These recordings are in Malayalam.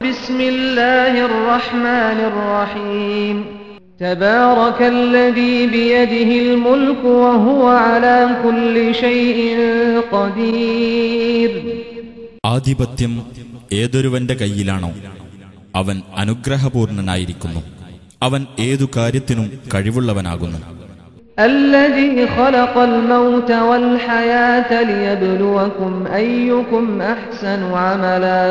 ബിസ്മില്ലാഹിർ റഹ്മാനിർ റഹീം തബാറകല്ലദീ ബിയദിഹിൽ മുൽകു വഹുവ അലാ കുല്ലി ഷൈഇൻ ഖദീർ. ആധിപത്യം ഏതൊരുവന്റെ കയ്യിലാണോ അവൻ അനുഗ്രഹപൂർണനായിരിക്കുന്നു, അവൻ ഏതു കാര്യത്തിനും കഴിവുള്ളവനാകുന്നു. الذي خلق الموت والحياة ليبلوكم أيكم أحسن عملا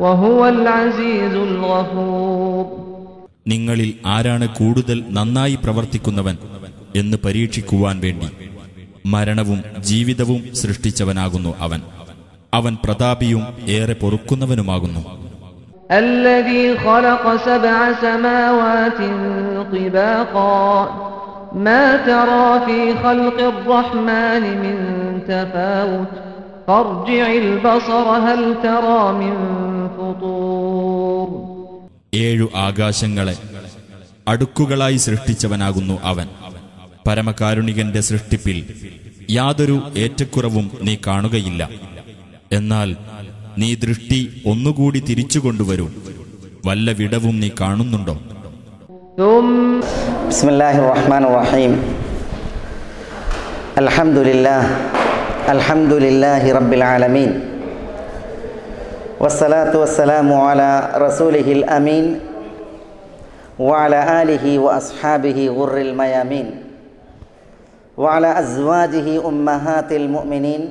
وهو العزيز الغفور. നിങ്ങളിൽ ആരാണ് കൂടുതൽ നന്നായി പ്രവർത്തിക്കുന്നവൻ എന്ന് പരീക്ഷിക്കുവാൻ വേണ്ടി മരണവും ജീവിതവും സൃഷ്ടിച്ചവനാകുന്നു അവൻ പ്രതാപിയും ഏറെ പൊറുക്കുന്നവനുമാകുന്നു. الذي خلق 7 سماوات طباقا ما ترى في خلق الرحمن من تفاوت فارجع البصر هل ترى من فطور. 7 ആകാശങ്ങളെ അടുക്കുകളായി സൃഷ്ടിച്ചവനാകുന്നു അവൻ. പരമകാരുണികന്റെ സൃഷ്ടിപ്പിൽ യാതൊരു ഏറ്റക്കുറവും നീ കാണുകയില്ല. എന്നാൽ നീ ദൃഷ്ടി ഒന്നുകൂടി തിരിച്ചുകൊണ്ടുവരൂ, വല്ല വിടവും നീ കാണുന്നുണ്ടോ? ബിസ്മില്ലാഹിർ റഹ്മാനിർ റഹീം. അൽഹംദുലില്ലാഹി റബ്ബിൽ ആലമീൻ വസ്സലാത്തു വസ്സലാമു അലാ റസൂലിഹിൽ അമീൻ വഅലാ ആലിഹി വഅസ്ഹാബിഹി ഗുർറിൽ മയാമീൻ വഅലാ അസ്വാജിഹി ഉമ്മഹാത്തിൽ മുഅ്മിനീൻ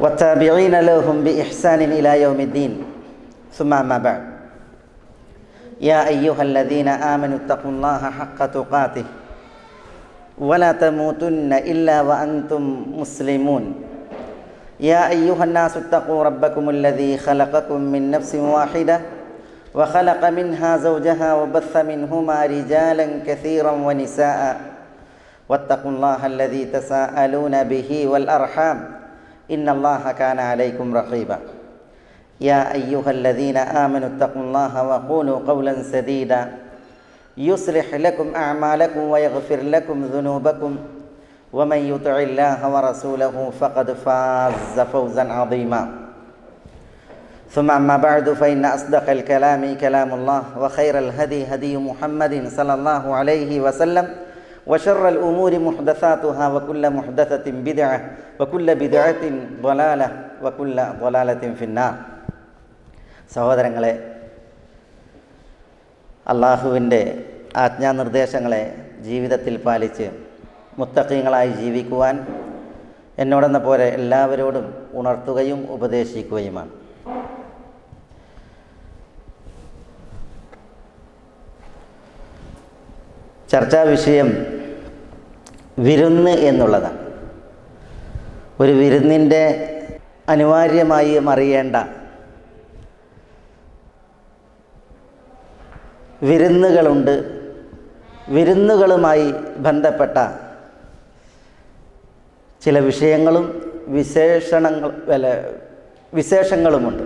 والتابعين لهم بإحسان إلى يوم الدين ثم أما بعد يا أيها الذين آمنوا اتقوا الله حق تقاته ولا تموتن إلا وأنتم مسلمون يا أيها الناس اتقوا ربكم الذي خلقكم من نفس واحدة وخلق منها زوجها وبث منهما رجالا كثيرا ونساء واتقوا الله الذي تساءلون به والأرحام إن الله كان عليكم رقيبا يا أيها الذين آمنوا اتقوا الله وقولوا قولا سديدا يصلح لكم أعمالكم ويغفر لكم ذنوبكم ومن يطع الله ورسوله فقد فاز فوزا عظيما ثم أما بعد فإن أصدق الكلام كلام الله وخير الهدي هدي محمد صلى الله عليه وسلم وشر الأمور محدثاتها وكل محدثة بدعة وكل بدعة ضلالة وكل ضلالة في النار. സഹോദരങ്ങളെ, അള്ളാഹുവിൻ്റെ ആജ്ഞാനിർദ്ദേശങ്ങളെ ജീവിതത്തിൽ പാലിച്ച് മുത്തഖീങ്ങളായി ജീവിക്കുവാൻ എന്നോടെന്ന പോലെ എല്ലാവരോടും ഉണർത്തുകയും ഉപദേശിക്കുകയുമാണ്. ചർച്ചാ വിഷയം വിരുന്ന് എന്നുള്ളതാണ്. ഒരു വിരുന്നിൻ്റെ അനിവാര്യമായി അറിയേണ്ട വിരുന്നുകളുണ്ട്. വിരുന്നുകളുമായി ബന്ധപ്പെട്ട ചില വിഷയങ്ങളും വിശേഷങ്ങളുമുണ്ട്.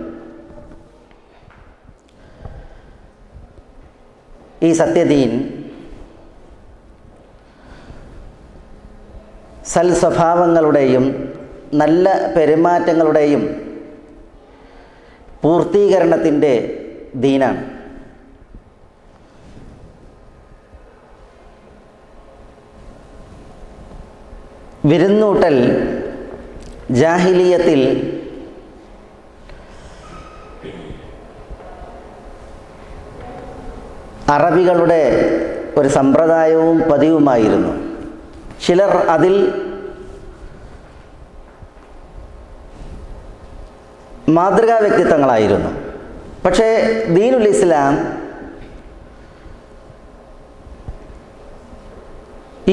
ഈ സത്യദീൻ സൽസ്വഭാവങ്ങളുടെയും നല്ല പെരുമാറ്റങ്ങളുടെയും പൂർത്തീകരണത്തിൻ്റെ ദീനാണ്. വിരുന്നൂട്ടൽ ജാഹിലിയത്തിൽ അറബികളുടെ ഒരു സമ്പ്രദായവും പതിവുമായിരുന്നു. ചിലർ അതിൽ മാതൃകാ വ്യക്തിത്വങ്ങളായിരുന്നു. പക്ഷേ ദീനുൽ ഇസ്ലാം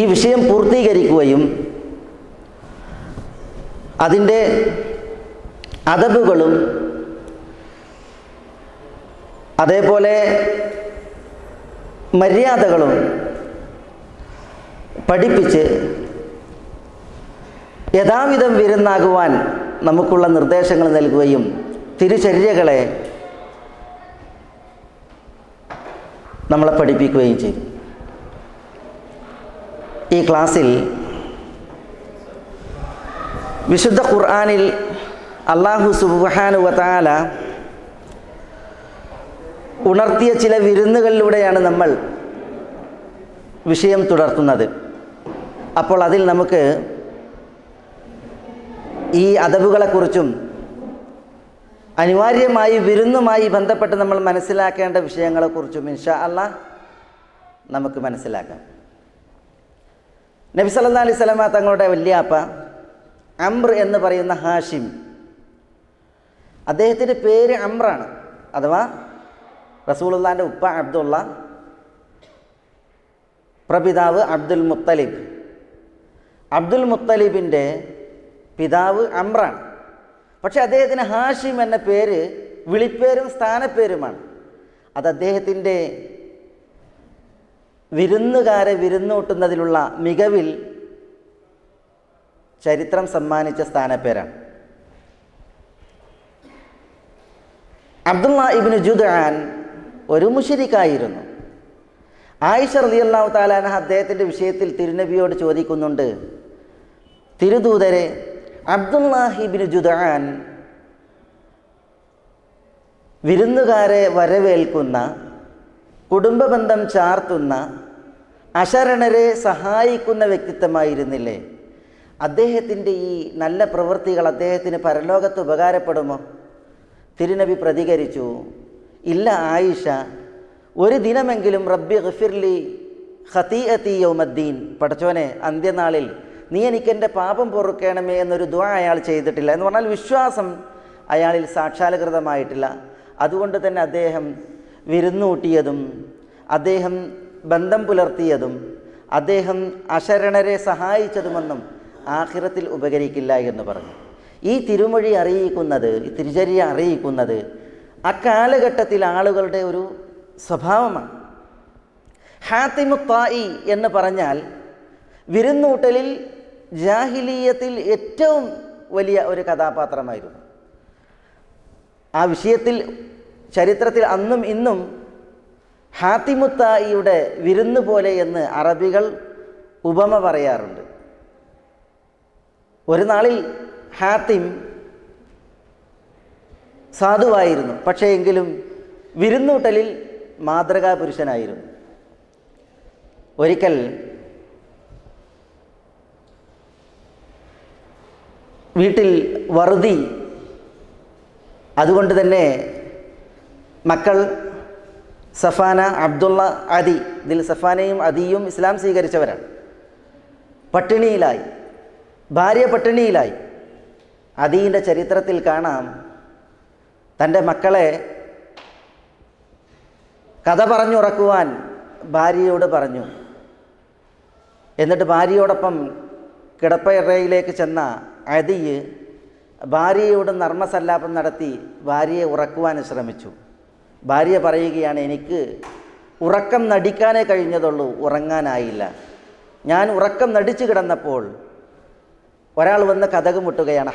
ഈ വിഷയം പൂർത്തീകരിക്കുകയും അതിൻ്റെ അദബുകളും അതേപോലെ മര്യാദകളും പഠിപ്പിച്ച് യഥാവിധം വിരുന്നാകുവാൻ നമുക്കുള്ള നിർദ്ദേശങ്ങൾ നൽകുകയും തിരുചര്യകളെ നമ്മളെ പഠിപ്പിക്കുകയും ചെയ്തു. ഈ ക്ലാസ്സിൽ വിശുദ്ധ ഖുർആനിൽ അല്ലാഹു സുബ്ഹാനഹു വ തആല ഉണർത്തിയ ചില വിരുന്നുകളിലൂടെയാണ് നമ്മൾ വിഷയം തുടർത്തുന്നത്. അപ്പോൾ അതിൽ നമുക്ക് ഈ അദബുകളെക്കുറിച്ചും അനിവാര്യമായി വിരുന്നുമായി ബന്ധപ്പെട്ട് നമ്മൾ മനസ്സിലാക്കേണ്ട വിഷയങ്ങളെക്കുറിച്ചും ഇൻഷാ അല്ലാഹ് നമുക്ക് മനസ്സിലാക്കാം. നബി സല്ലല്ലാഹു അലൈഹി വസല്ലമ തങ്ങളുടെ വല്യാപ്പ അംർ എന്ന് പറയുന്ന ഹാഷിം, അദ്ദേഹത്തിൻ്റെ പേര് അംറാണ്. അഥവാ റസൂലുള്ളാഹിൻ്റെ ഉപ്പ അബ്ദുള്ള, പ്രപിതാവ് അബ്ദുൽ മുത്തലിബ്. അബ്ദുൽ മുത്തലിബിൻ്റെ പിതാവ് അംറാണ്. പക്ഷെ അദ്ദേഹത്തിന് ഹാഷിം എന്ന പേര് വിളിപ്പേരും സ്ഥാനപ്പേരുമാണ്. അത് അദ്ദേഹത്തിൻ്റെ വിരുന്നുകാരെ വിരുന്നൂട്ടുന്നതിലുള്ള മികവിൽ ചരിത്രം സമ്മാനിച്ച സ്ഥാനപ്പേരാണ്. അബ്ദുള്ള ഇബ്നു ജുദ്ആൻ ഒരു മുശ്രിക്കായിരുന്നു. ആയിഷ റളിയല്ലാഹു തആല അൻഹ അദ്ദേഹത്തിൻ്റെ വിഷയത്തിൽ തിരുനബിയോട് ചോദിക്കുന്നുണ്ട്, തിരുദൂതരെ, അബ്ദുല്ലാഹി ഇബ്നു ജുദ്ആൻ വിരുന്നുകാരെ വരവേൽക്കുന്ന, കുടുംബബന്ധം ചാർത്തുന്ന, അശരണരെ സഹായിക്കുന്ന വ്യക്തിത്വമായിരുന്നില്ലേ? അദ്ദേഹത്തിൻ്റെ ഈ നല്ല പ്രവൃത്തികൾ അദ്ദേഹത്തിന് പരലോകത്ത് ഉപകാരപ്പെടുമോ? തിരുനബി പ്രതികരിച്ചു, ഇല്ല ആയിഷ, ഒരു ദിനമെങ്കിലും റബ്ബി ഗഫിർലി ഖതീഅതി യൗമദ്ദീൻ, പടച്ചോനെ അന്ത്യനാളിൽ നീ എനിക്കെൻ്റെ പാപം പൊറുക്കണമേ എന്നൊരു ദുആ അയാൾ ചെയ്തിട്ടില്ല. എന്ന് പറഞ്ഞാൽ വിശ്വാസം അയാളിൽ സാക്ഷാത്കൃതമായിട്ടില്ല. അതുകൊണ്ട് തന്നെ അദ്ദേഹം വിരുന്നൂട്ടിയതും അദ്ദേഹം ബന്ധം പുലർത്തിയതും അദ്ദേഹം അശരണരെ സഹായിച്ചതുമൊന്നും ആഖിറത്തിൽ ഉപകരിക്കില്ല എന്ന് പറഞ്ഞു. ഈ തിരുമൊഴി അറിയിക്കുന്നത്, ഈ തിരുചര്യ അറിയിക്കുന്നത് അക്കാലഘട്ടത്തിൽ ആളുകളുടെ ഒരു സ്വഭാവമാണ്. ഹാത്തിമു ത്വാഇ എന്ന് പറഞ്ഞാൽ വിരുന്നൂട്ടലിൽ ജാഹിലിയത്തിൽ ഏറ്റവും വലിയ ഒരു കഥാപാത്രമായിരുന്നു. ആ വിഷയത്തിൽ ചരിത്രത്തിൽ അന്നും ഇന്നും ഹാത്തിമു ത്വാഇയുടെ വിരുന്ന് പോലെ എന്ന് അറബികൾ ഉപമ പറയാറുണ്ട്. ഒരു നാളിൽ ഹാത്തിം സാധുവായിരുന്നു, പക്ഷേ എങ്കിലും വിരുന്നൂട്ടലിൽ മാതൃകാ പുരുഷനായിരുന്നു. ഒരിക്കൽ വീട്ടിൽ വറുതി, അതുകൊണ്ട് തന്നെ മക്കൾ സഫാന, അബ്ദുള്ള, അദി, ഇതിൽ സഫാനയും അദിയും ഇസ്ലാം സ്വീകരിച്ചവരാണ്. പട്ടിണിയിലായി, ഭാര്യ പട്ടിണിയിലായി. അദീൻ്റെ ചരിത്രത്തിൽ കാണാം, തൻ്റെ മക്കളെ കഥ പറഞ്ഞുറക്കുവാൻ ഭാര്യയോട് പറഞ്ഞു. എന്നിട്ട് ഭാര്യയോടൊപ്പം കിടപ്പറയിലേക്ക് ചെന്ന അദി ഭാര്യയോട് നർമ്മസല്ലാപം നടത്തി ഭാര്യയെ ഉറക്കുവാൻ ശ്രമിച്ചു. ഭാര്യ പറയുകയാണ്, എനിക്ക് ഉറക്കം നടിക്കാനേ കഴിഞ്ഞതുള്ളൂ, ഉറങ്ങാനായില്ല. ഞാൻ ഉറക്കം നടിച്ചു കിടന്നപ്പോൾ ഒരാൾ വന്ന് കതക് മുട്ടുകയാണ്.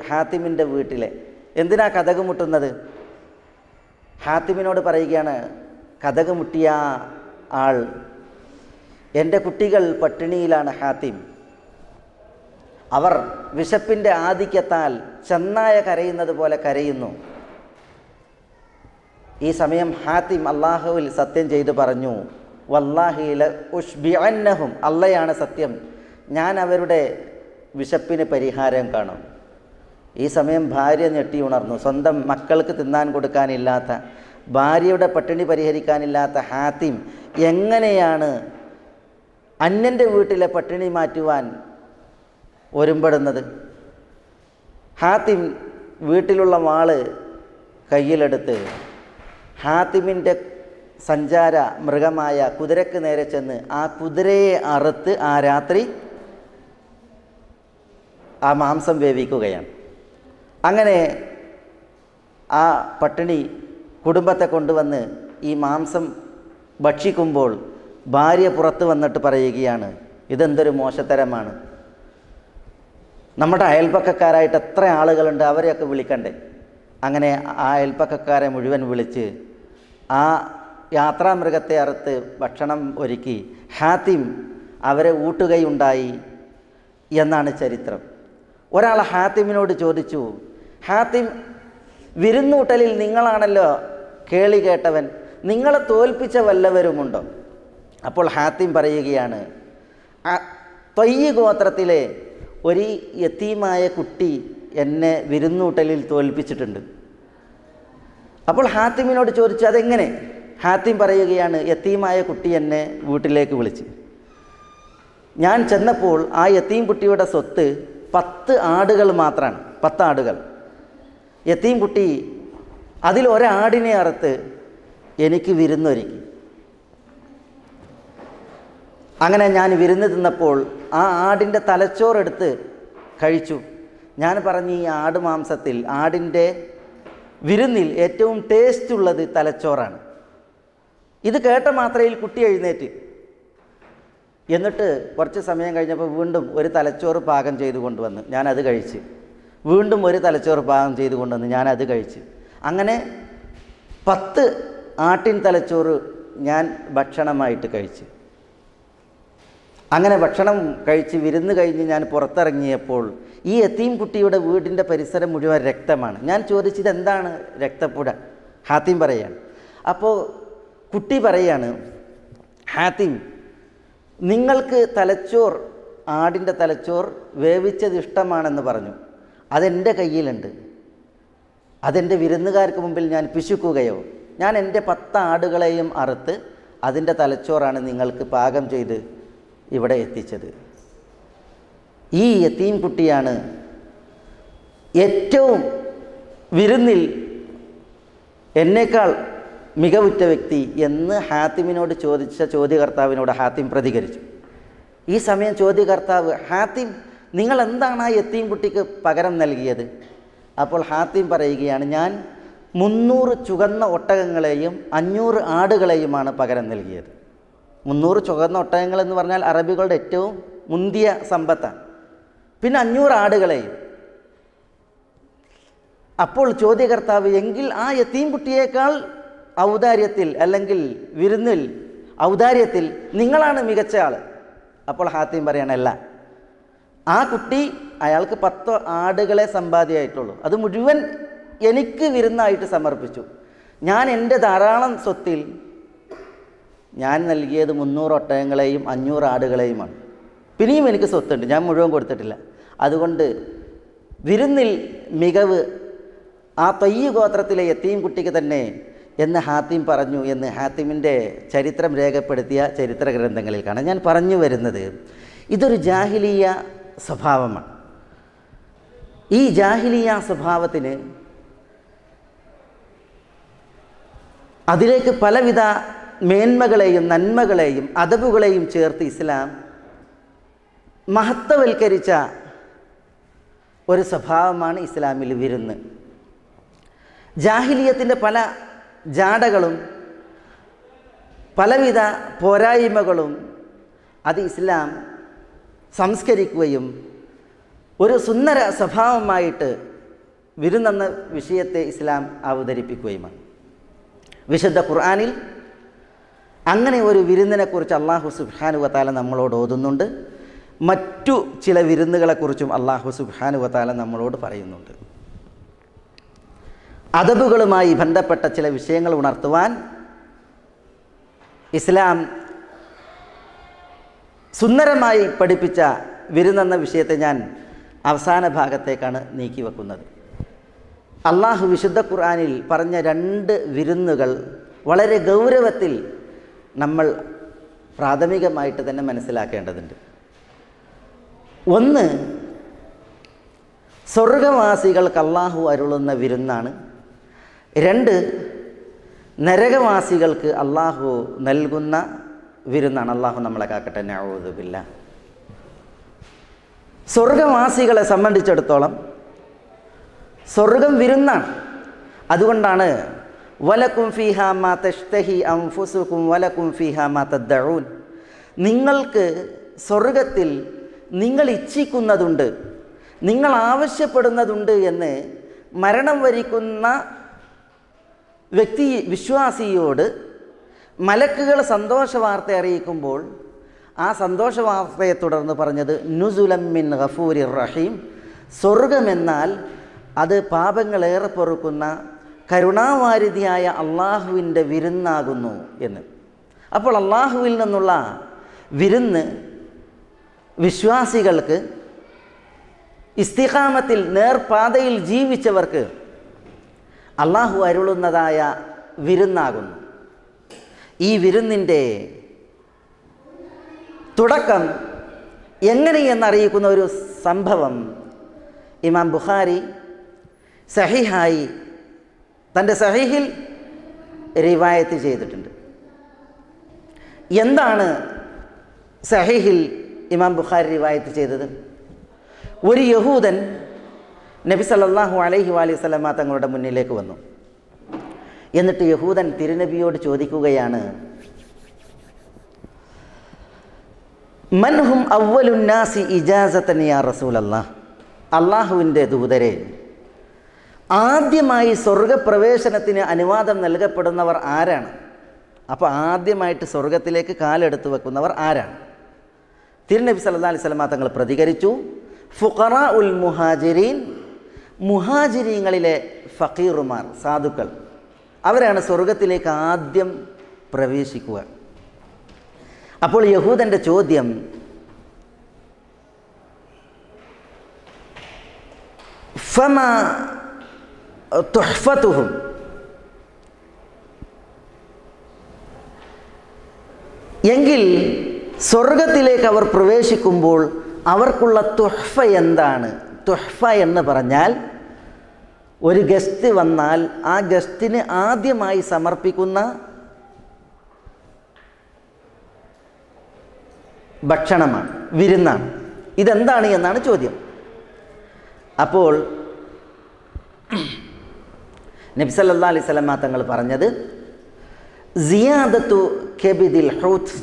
ഹാത്തിമിൻ്റെ വീട്ടിലെ. എന്തിനാ കതക് മുട്ടുന്നത്? ഹാത്തിമിനോട് പറയുകയാണ്, കതക് മുട്ടിയ ആൾ, എൻ്റെ കുട്ടികൾ പട്ടിണിയിലാണ് ഹാത്തിം, അവർ വിശപ്പിൻ്റെ ആധിക്യത്താൽ ചെന്നായ കരയുന്നത് പോലെ കരയുന്നു. ഈ സമയം ഹാത്തിം അള്ളാഹുവിൽ സത്യം ചെയ്തു പറഞ്ഞു, വല്ലാഹി ലഉശ്ബിഅന്നഹും, അള്ളയാണ് സത്യം, ഞാൻ അവരുടെ വിശപ്പിന് പരിഹാരം കാണും. ഈ സമയം ഭാര്യ ഞെട്ടി ഉണർന്നു. സ്വന്തം മക്കൾക്ക് തിന്നാൻ കൊടുക്കാനില്ലാത്ത, ഭാര്യയുടെ പട്ടിണി പരിഹരിക്കാനില്ലാത്ത ഹാത്തിം എങ്ങനെയാണ് അന്യൻ്റെ വീട്ടിലെ പട്ടിണി മാറ്റുവാൻ ഒരുമ്പെടുന്നത്? ഹാത്തിം വീട്ടിലുള്ള വാള് കയ്യിലെടുത്ത് ഹാത്തിമിൻ്റെ സഞ്ചാര മൃഗമായ കുതിരക്ക് നേരെ ചെന്ന് ആ കുതിരയെ അറുത്ത് ആ രാത്രി ആ മാംസം വേവിക്കുകയാണ്. അങ്ങനെ ആ പട്ടിണി കുടുംബത്തെ കൊണ്ടുവന്ന് ഈ മാംസം ഭക്ഷിക്കുമ്പോൾ ഭാര്യ പുറത്ത് വന്നിട്ട് പറയുകയാണ്, ഇതെന്തൊരു മോശത്തരമാണ്, നമ്മുടെ അയൽപ്പക്കക്കാരായിട്ട് എത്ര ആളുകളുണ്ട്, അവരെയൊക്കെ വിളിക്കണ്ടേ? അങ്ങനെ ആ അയൽപ്പക്കക്കാരെ മുഴുവൻ വിളിച്ച് ആ യാത്രാമൃഗത്തെ അറുത്ത് ഭക്ഷണം ഒരുക്കി ഹാത്തിം അവരെ ഊട്ടുകയുണ്ടായി എന്നാണ് ചരിത്രം. ഒരാൾ ഹാത്തിമിനോട് ചോദിച്ചു, ഹാത്തിം, വിരുന്നൂട്ടലിൽ നിങ്ങളാണല്ലോ കേളി കേട്ടവൻ, നിങ്ങളെ തോൽപ്പിച്ച വല്ലവരുമുണ്ടോ? അപ്പോൾ ഹാത്തിം പറയുകയാണ്, ത്വയ്യ് ഗോത്രത്തിലെ ഒരു യതീമായ കുട്ടി എന്നെ വിരുന്നൂട്ടലിൽ തോൽപ്പിച്ചിട്ടുണ്ട്. അപ്പോൾ ഹാത്തിമിനോട് ചോദിച്ചു, അതെങ്ങനെ? ഹാത്തിം പറയുകയാണ്, യതീമായ കുട്ടി എന്നെ വീട്ടിലേക്ക് വിളിച്ച്. ഞാൻ ചെന്നപ്പോൾ ആ യതീം കുട്ടിയുടെ സ്വത്ത് 10 ആടുകൾ മാത്രമാണ്. 10 ആടുകൾ. യതീം കുട്ടി അതിലൊരാടിനെ അറുത്ത് എനിക്ക് വിരുന്നൊരുക്കി. അങ്ങനെ ഞാൻ വിരുന്ന് തിന്നപ്പോൾ ആ ആടിൻ്റെ തലച്ചോറെടുത്ത് കഴിച്ചു. ഞാൻ പറഞ്ഞു, ഈ ആട് മാംസത്തിൽ, ആടിൻ്റെ വിരുന്നിൽ ഏറ്റവും ടേസ്റ്റ് ഉള്ളത് തലച്ചോറാണ്. ഇത് കേട്ട മാത്രയിൽ കുട്ടി എഴുന്നേറ്റ്. എന്നിട്ട് കുറച്ച് സമയം കഴിഞ്ഞപ്പോൾ വീണ്ടും ഒരു തലച്ചോറ് പാകം ചെയ്ത് കൊണ്ടുവന്ന് ഞാനത് കഴിച്ച്. വീണ്ടും ഒരു തലച്ചോറ് പാകം ചെയ്ത് കൊണ്ടുവന്ന് ഞാനത് കഴിച്ച്. അങ്ങനെ 10 ആട്ടിൻ തലച്ചോറ് ഞാൻ ഭക്ഷണമായിട്ട് കഴിച്ച്. അങ്ങനെ ഭക്ഷണം കഴിച്ച് വിരുന്ന് കഴിഞ്ഞ് ഞാൻ പുറത്തിറങ്ങിയപ്പോൾ ഈ യതീം കുട്ടിയുടെ വീടിൻ്റെ പരിസരം മുഴുവൻ രക്തമാണ്. ഞാൻ ചോദിച്ചത് എന്താണ് രക്തപ്പുഴ? ഹാത്തിം പറയാണ്. അപ്പോൾ കുട്ടി പറയാണ്, ഹാത്തിം, നിങ്ങൾക്ക് തലച്ചോർ, ആടിൻ്റെ തലച്ചോർ വേവിച്ചത് ഇഷ്ടമാണെന്ന് പറഞ്ഞു. അതെൻ്റെ കയ്യിലുണ്ട്. അതെൻ്റെ വിരുന്നുകാർക്ക് മുമ്പിൽ ഞാൻ പിശുക്കുകയോ? ഞാൻ എൻ്റെ 10 ആടുകളെയും അറുത്ത് അതിൻ്റെ തലച്ചോറാണ് നിങ്ങൾക്ക് പാകം ചെയ്ത് ഇവിടെ എത്തിച്ചത്. ഈ യതീം കുട്ടിയാണ് ഏറ്റവും വിരുന്നിൽ എന്നേക്കാൾ മികവുറ്റ വ്യക്തി എന്ന് ഹാത്തിമിനോട് ചോദിച്ച ചോദ്യകർത്താവിനോട് ഹാത്തിം പ്രതികരിച്ചു. ഈ സമയം ചോദ്യകർത്താവ്, ഹാത്തിം, നിങ്ങൾ എന്താണ് ആ യതീം കുട്ടിക്ക് പകരം നൽകിയത്? അപ്പോൾ ഹാത്തിം പറയുകയാണ്, ഞാൻ 300 ചുവന്ന ഒട്ടകങ്ങളെയും 500 ആടുകളെയുമാണ് പകരം നൽകിയത്. 300 ചുവന്ന ഒട്ടകങ്ങൾ എന്ന് പറഞ്ഞാൽ അറബികളുടെ ഏറ്റവും മുന്തിയ സമ്പത്താണ്. പിന്നെ 500 ആടുകളെയും. അപ്പോൾ ചോദ്യകർത്താവ്, എങ്കിൽ ആ യതീം കുട്ടിയേക്കാൾ ഔദാര്യത്തിൽ അല്ലെങ്കിൽ വിരുന്നിൽ ഔദാര്യത്തിൽ നിങ്ങളാണ് മികച്ച ആൾ. അപ്പോൾ ഹാത്തിം പറയണല്ല, ആ കുട്ടി, അയാൾക്ക് 10 ആടുകളെ സമ്പാദ്യമായിട്ടുള്ളൂ, അത് മുഴുവൻ എനിക്ക് വിരുന്നായിട്ട് സമർപ്പിച്ചു. ഞാൻ എൻ്റെ ധാരാളം സ്വത്തിൽ ഞാൻ നൽകിയത് 300 ഒട്ടകങ്ങളെയും 500 ആടുകളെയുമാണ്. പിന്നെയും എനിക്ക് സ്വത്തുണ്ട്, ഞാൻ മുഴുവൻ കൊടുത്തിട്ടില്ല. അതുകൊണ്ട് വിരുന്നിൽ മികവ് ആ ത്വയ്യ് ഗോത്രത്തിലെ യതീം കുട്ടിക്ക് തന്നെ എന്ന് ഹാത്തിം പറഞ്ഞു എന്ന് ഹാത്തിമിൻ്റെ ചരിത്രം രേഖപ്പെടുത്തിയ ചരിത്ര ഗ്രന്ഥങ്ങളിൽ കാണാം. ഞാൻ പറഞ്ഞു വരുന്നത്, ഇതൊരു ജാഹിലിയ സ്വഭാവമാണ്. ഈ ജാഹിലിയ സ്വഭാവത്തിന് അതിലേക്ക് പലവിധ മേന്മകളെയും നന്മകളെയും അദബുകളെയും ചേർത്ത് ഇസ്ലാം മഹത്വവൽക്കരിച്ച ഒരു സ്വഭാവമാണ് ഇസ്ലാമിൽ വിരുന്ന്. ജാഹിലിയത്തിൻ്റെ പല ജാടകളും പലവിധ പോരായ്മകളും അത് ഇസ്ലാം സംസ്കരിക്കുകയും ഒരു സുന്ദര സ്വഭാവമായിട്ട് വിരുന്നെന്ന വിഷയത്തെ ഇസ്ലാം അവതരിപ്പിക്കുകയുമാണ്. വിശുദ്ധ ഖുർആനിൽ അങ്ങനെ ഒരു വിരുന്നിനെക്കുറിച്ച് അല്ലാഹു സുബ്ഹാനഹു വ തആല നമ്മളോട് ഓതുന്നുണ്ട്. മറ്റു ചില വിരുന്നുകളെക്കുറിച്ചും അല്ലാഹു സുബ്ഹാനഹു വ തആല നമ്മളോട് പറയുന്നുണ്ട്. അദബുകളുമായി ബന്ധപ്പെട്ട ചില വിഷയങ്ങൾ ഉണർത്തുവാൻ ഇസ്ലാം സുന്ദരമായി പഠിപ്പിച്ച വിരുന്നെന്ന വിഷയത്തെ ഞാൻ അവസാന ഭാഗത്തേക്കാണ് നീക്കി വെക്കുന്നത്. അള്ളാഹു വിശുദ്ധ ഖുർആനിൽ പറഞ്ഞ 2 വിരുന്നുകൾ വളരെ ഗൗരവത്തിൽ നമ്മൾ പ്രാഥമികമായിട്ട് തന്നെ മനസ്സിലാക്കേണ്ടതുണ്ട്. ഒന്ന്, സ്വർഗവാസികൾക്ക് അള്ളാഹു അരുളുന്ന വിരുന്നാണ്. 2, നരകവാസികൾക്ക് അള്ളാഹു നൽകുന്ന വിരുന്നാണ്. അള്ളാഹു നമ്മളെ കാക്കട്ടെ, നഊദു ബില്ലാഹ്. സ്വർഗവാസികളെ സംബന്ധിച്ചിടത്തോളം സ്വർഗം വിരുന്നാണ്. അതുകൊണ്ടാണ് വലക്കും ഫീഹാ മാ തഷ്തഹി അൻഫുസുകും വലക്കും ഫീഹാ മാ തദ്ദഊൻ, നിങ്ങൾക്ക് സ്വർഗത്തിൽ നിങ്ങൾ ഇച്ഛിക്കുന്നതുണ്ട്, നിങ്ങൾ ആവശ്യപ്പെടുന്നതുണ്ട് എന്ന് മരണം വരിക്കുന്ന വ്യക്തി വിശ്വാസിയോട് മലക്കുകൾ സന്തോഷവാർത്ത അറിയിക്കുമ്പോൾ ആ സന്തോഷവാർത്തയെ തുടർന്ന് പറഞ്ഞത് നുസുലം മിൻ ഗഫൂരിർ റഹീം, സ്വർഗമെന്നാൽ അത് പാപങ്ങളേറെ പൊറുക്കുന്ന കരുണാവാരിധിയായ അള്ളാഹുവിൻ്റെ വിരുന്നാകുന്നു എന്ന്. അപ്പോൾ അള്ളാഹുവിൽ നിന്നുള്ള വിരുന്ന് വിശ്വാസികൾക്ക്, ഇസ്തിഖാമത്തിൽ നേർപാതയിൽ ജീവിച്ചവർക്ക് അള്ളാഹു അരുളുന്നതായ വിരുന്നാകുന്നു. ഈ വിരുന്നിൻ്റെ തുടക്കം എങ്ങനെയെന്നറിയിക്കുന്ന ഒരു സംഭവം ഇമാം ബുഖാരി സഹീഹായി തൻ്റെ സഹീഹിൽ റിവായത്ത് ചെയ്തിട്ടുണ്ട്. എന്താണ് സഹീഹിൽ ഇമാം ബുഖാരി റിവായത്ത് ചെയ്തത്? ഒരു യഹൂദൻ നബി സല്ലല്ലാഹു അലൈഹി വസല്ലമ തങ്ങളുടെ മുന്നിലേക്ക് വന്നു. എന്നിട്ട് യഹൂദൻ തിരുനബിയോട് ചോദിക്കുകയാണ്, മൻഹും അവ്വലുന്നാസി ഇജാസതൻ യാ റസൂലല്ലാഹ്, അള്ളാഹുവിൻ്റെ ദൂതരെ, ആദ്യമായി സ്വർഗപ്രവേശനത്തിന് അനുവാദം നൽകപ്പെടുന്നവർ ആരാണ്? അപ്പോൾ ആദ്യമായിട്ട് സ്വർഗത്തിലേക്ക് കാലെടുത്ത് വെക്കുന്നവർ ആരാണ്? തിരുനബി സല്ലല്ലാഹു അലൈഹി വസല്ലമ തങ്ങൾ പ്രതികരിച്ചു, ഫുഖറാ ഉൽ മുഹാജിരീൻ, മുഹാജിരീങ്ങളിലെ ഫഖീറുമാർ, സാധുക്കൾ, അവരാണ് സ്വർഗത്തിലേക്ക് ആദ്യം പ്രവേശിക്കുക. അപ്പോൾ യഹൂദൻ്റെ ചോദ്യം, ഫമാ തുഹ്ഫതുഹും, എങ്കിൽ സ്വർഗത്തിലേക്ക് അവർ പ്രവേശിക്കുമ്പോൾ അവർക്കുള്ള തുഹ്ഫ എന്താണ്? തുഹ്ഫ എന്ന് പറഞ്ഞാൽ ഒരു ഗസ്റ്റ് വന്നാൽ ആ ഗസ്റ്റിന് ആദ്യമായി സമർപ്പിക്കുന്ന ഭക്ഷണമാണ്, വിരുന്നാണ്. ഇതെന്താണ് എന്നാണ് ചോദ്യം. അപ്പോൾ നബി സല്ലല്ലാഹു അലൈഹി വസല്ലം തങ്ങൾ പറഞ്ഞത്, സിയാദത്തു കബിദിൽ ഹൂത്ത്,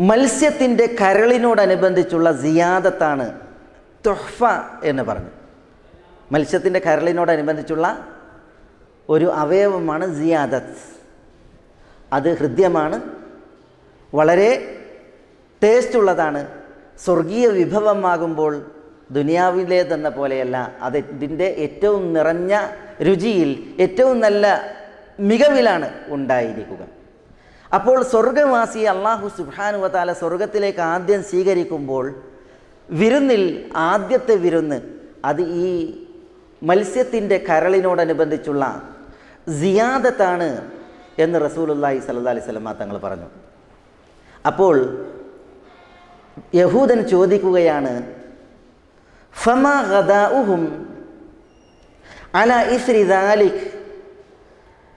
മത്സ്യത്തിൻ്റെ കരളിനോടനുബന്ധിച്ചുള്ള സിയാദത്താണ് തുഹ്ഫ എന്ന് പറഞ്ഞു. മത്സ്യത്തിൻ്റെ കരളിനോടനുബന്ധിച്ചുള്ള ഒരു അവയവമാണ് സിയാദത്ത്. അത് ഹൃദ്യമാണ്, വളരെ ടേസ്റ്റുള്ളതാണ്. സ്വർഗീയ വിഭവമാകുമ്പോൾ ദുനിയാവിലേതെന്ന പോലെയല്ല, അതിൻ്റെ ഏറ്റവും നിറഞ്ഞ രുചിയിൽ, ഏറ്റവും നല്ല മികവിലാണ് ഉണ്ടായിരിക്കുക. അപ്പോൾ സ്വർഗവാസി അല്ലാഹു സുബ്ഹാനഹു വ തആല സ്വർഗത്തിലേക്ക് ആദ്യം സ്വീകരിക്കുമ്പോൾ വിരുന്നിൽ ആദ്യത്തെ വിരുന്ന് അത് ഈ മത്സ്യത്തിൻ്റെ കരളിനോടനുബന്ധിച്ചുള്ള സിയാദത്താണ് എന്ന് റസൂലുള്ളാഹി സ്വല്ലല്ലാഹു അലൈഹി വസല്ലം തങ്ങൾ പറഞ്ഞു. അപ്പോൾ യഹൂദൻ ചോദിക്കുകയാണ്, ഫമാ ഗദാഉഹും അലാ ഇസ്രി ദാലിക്,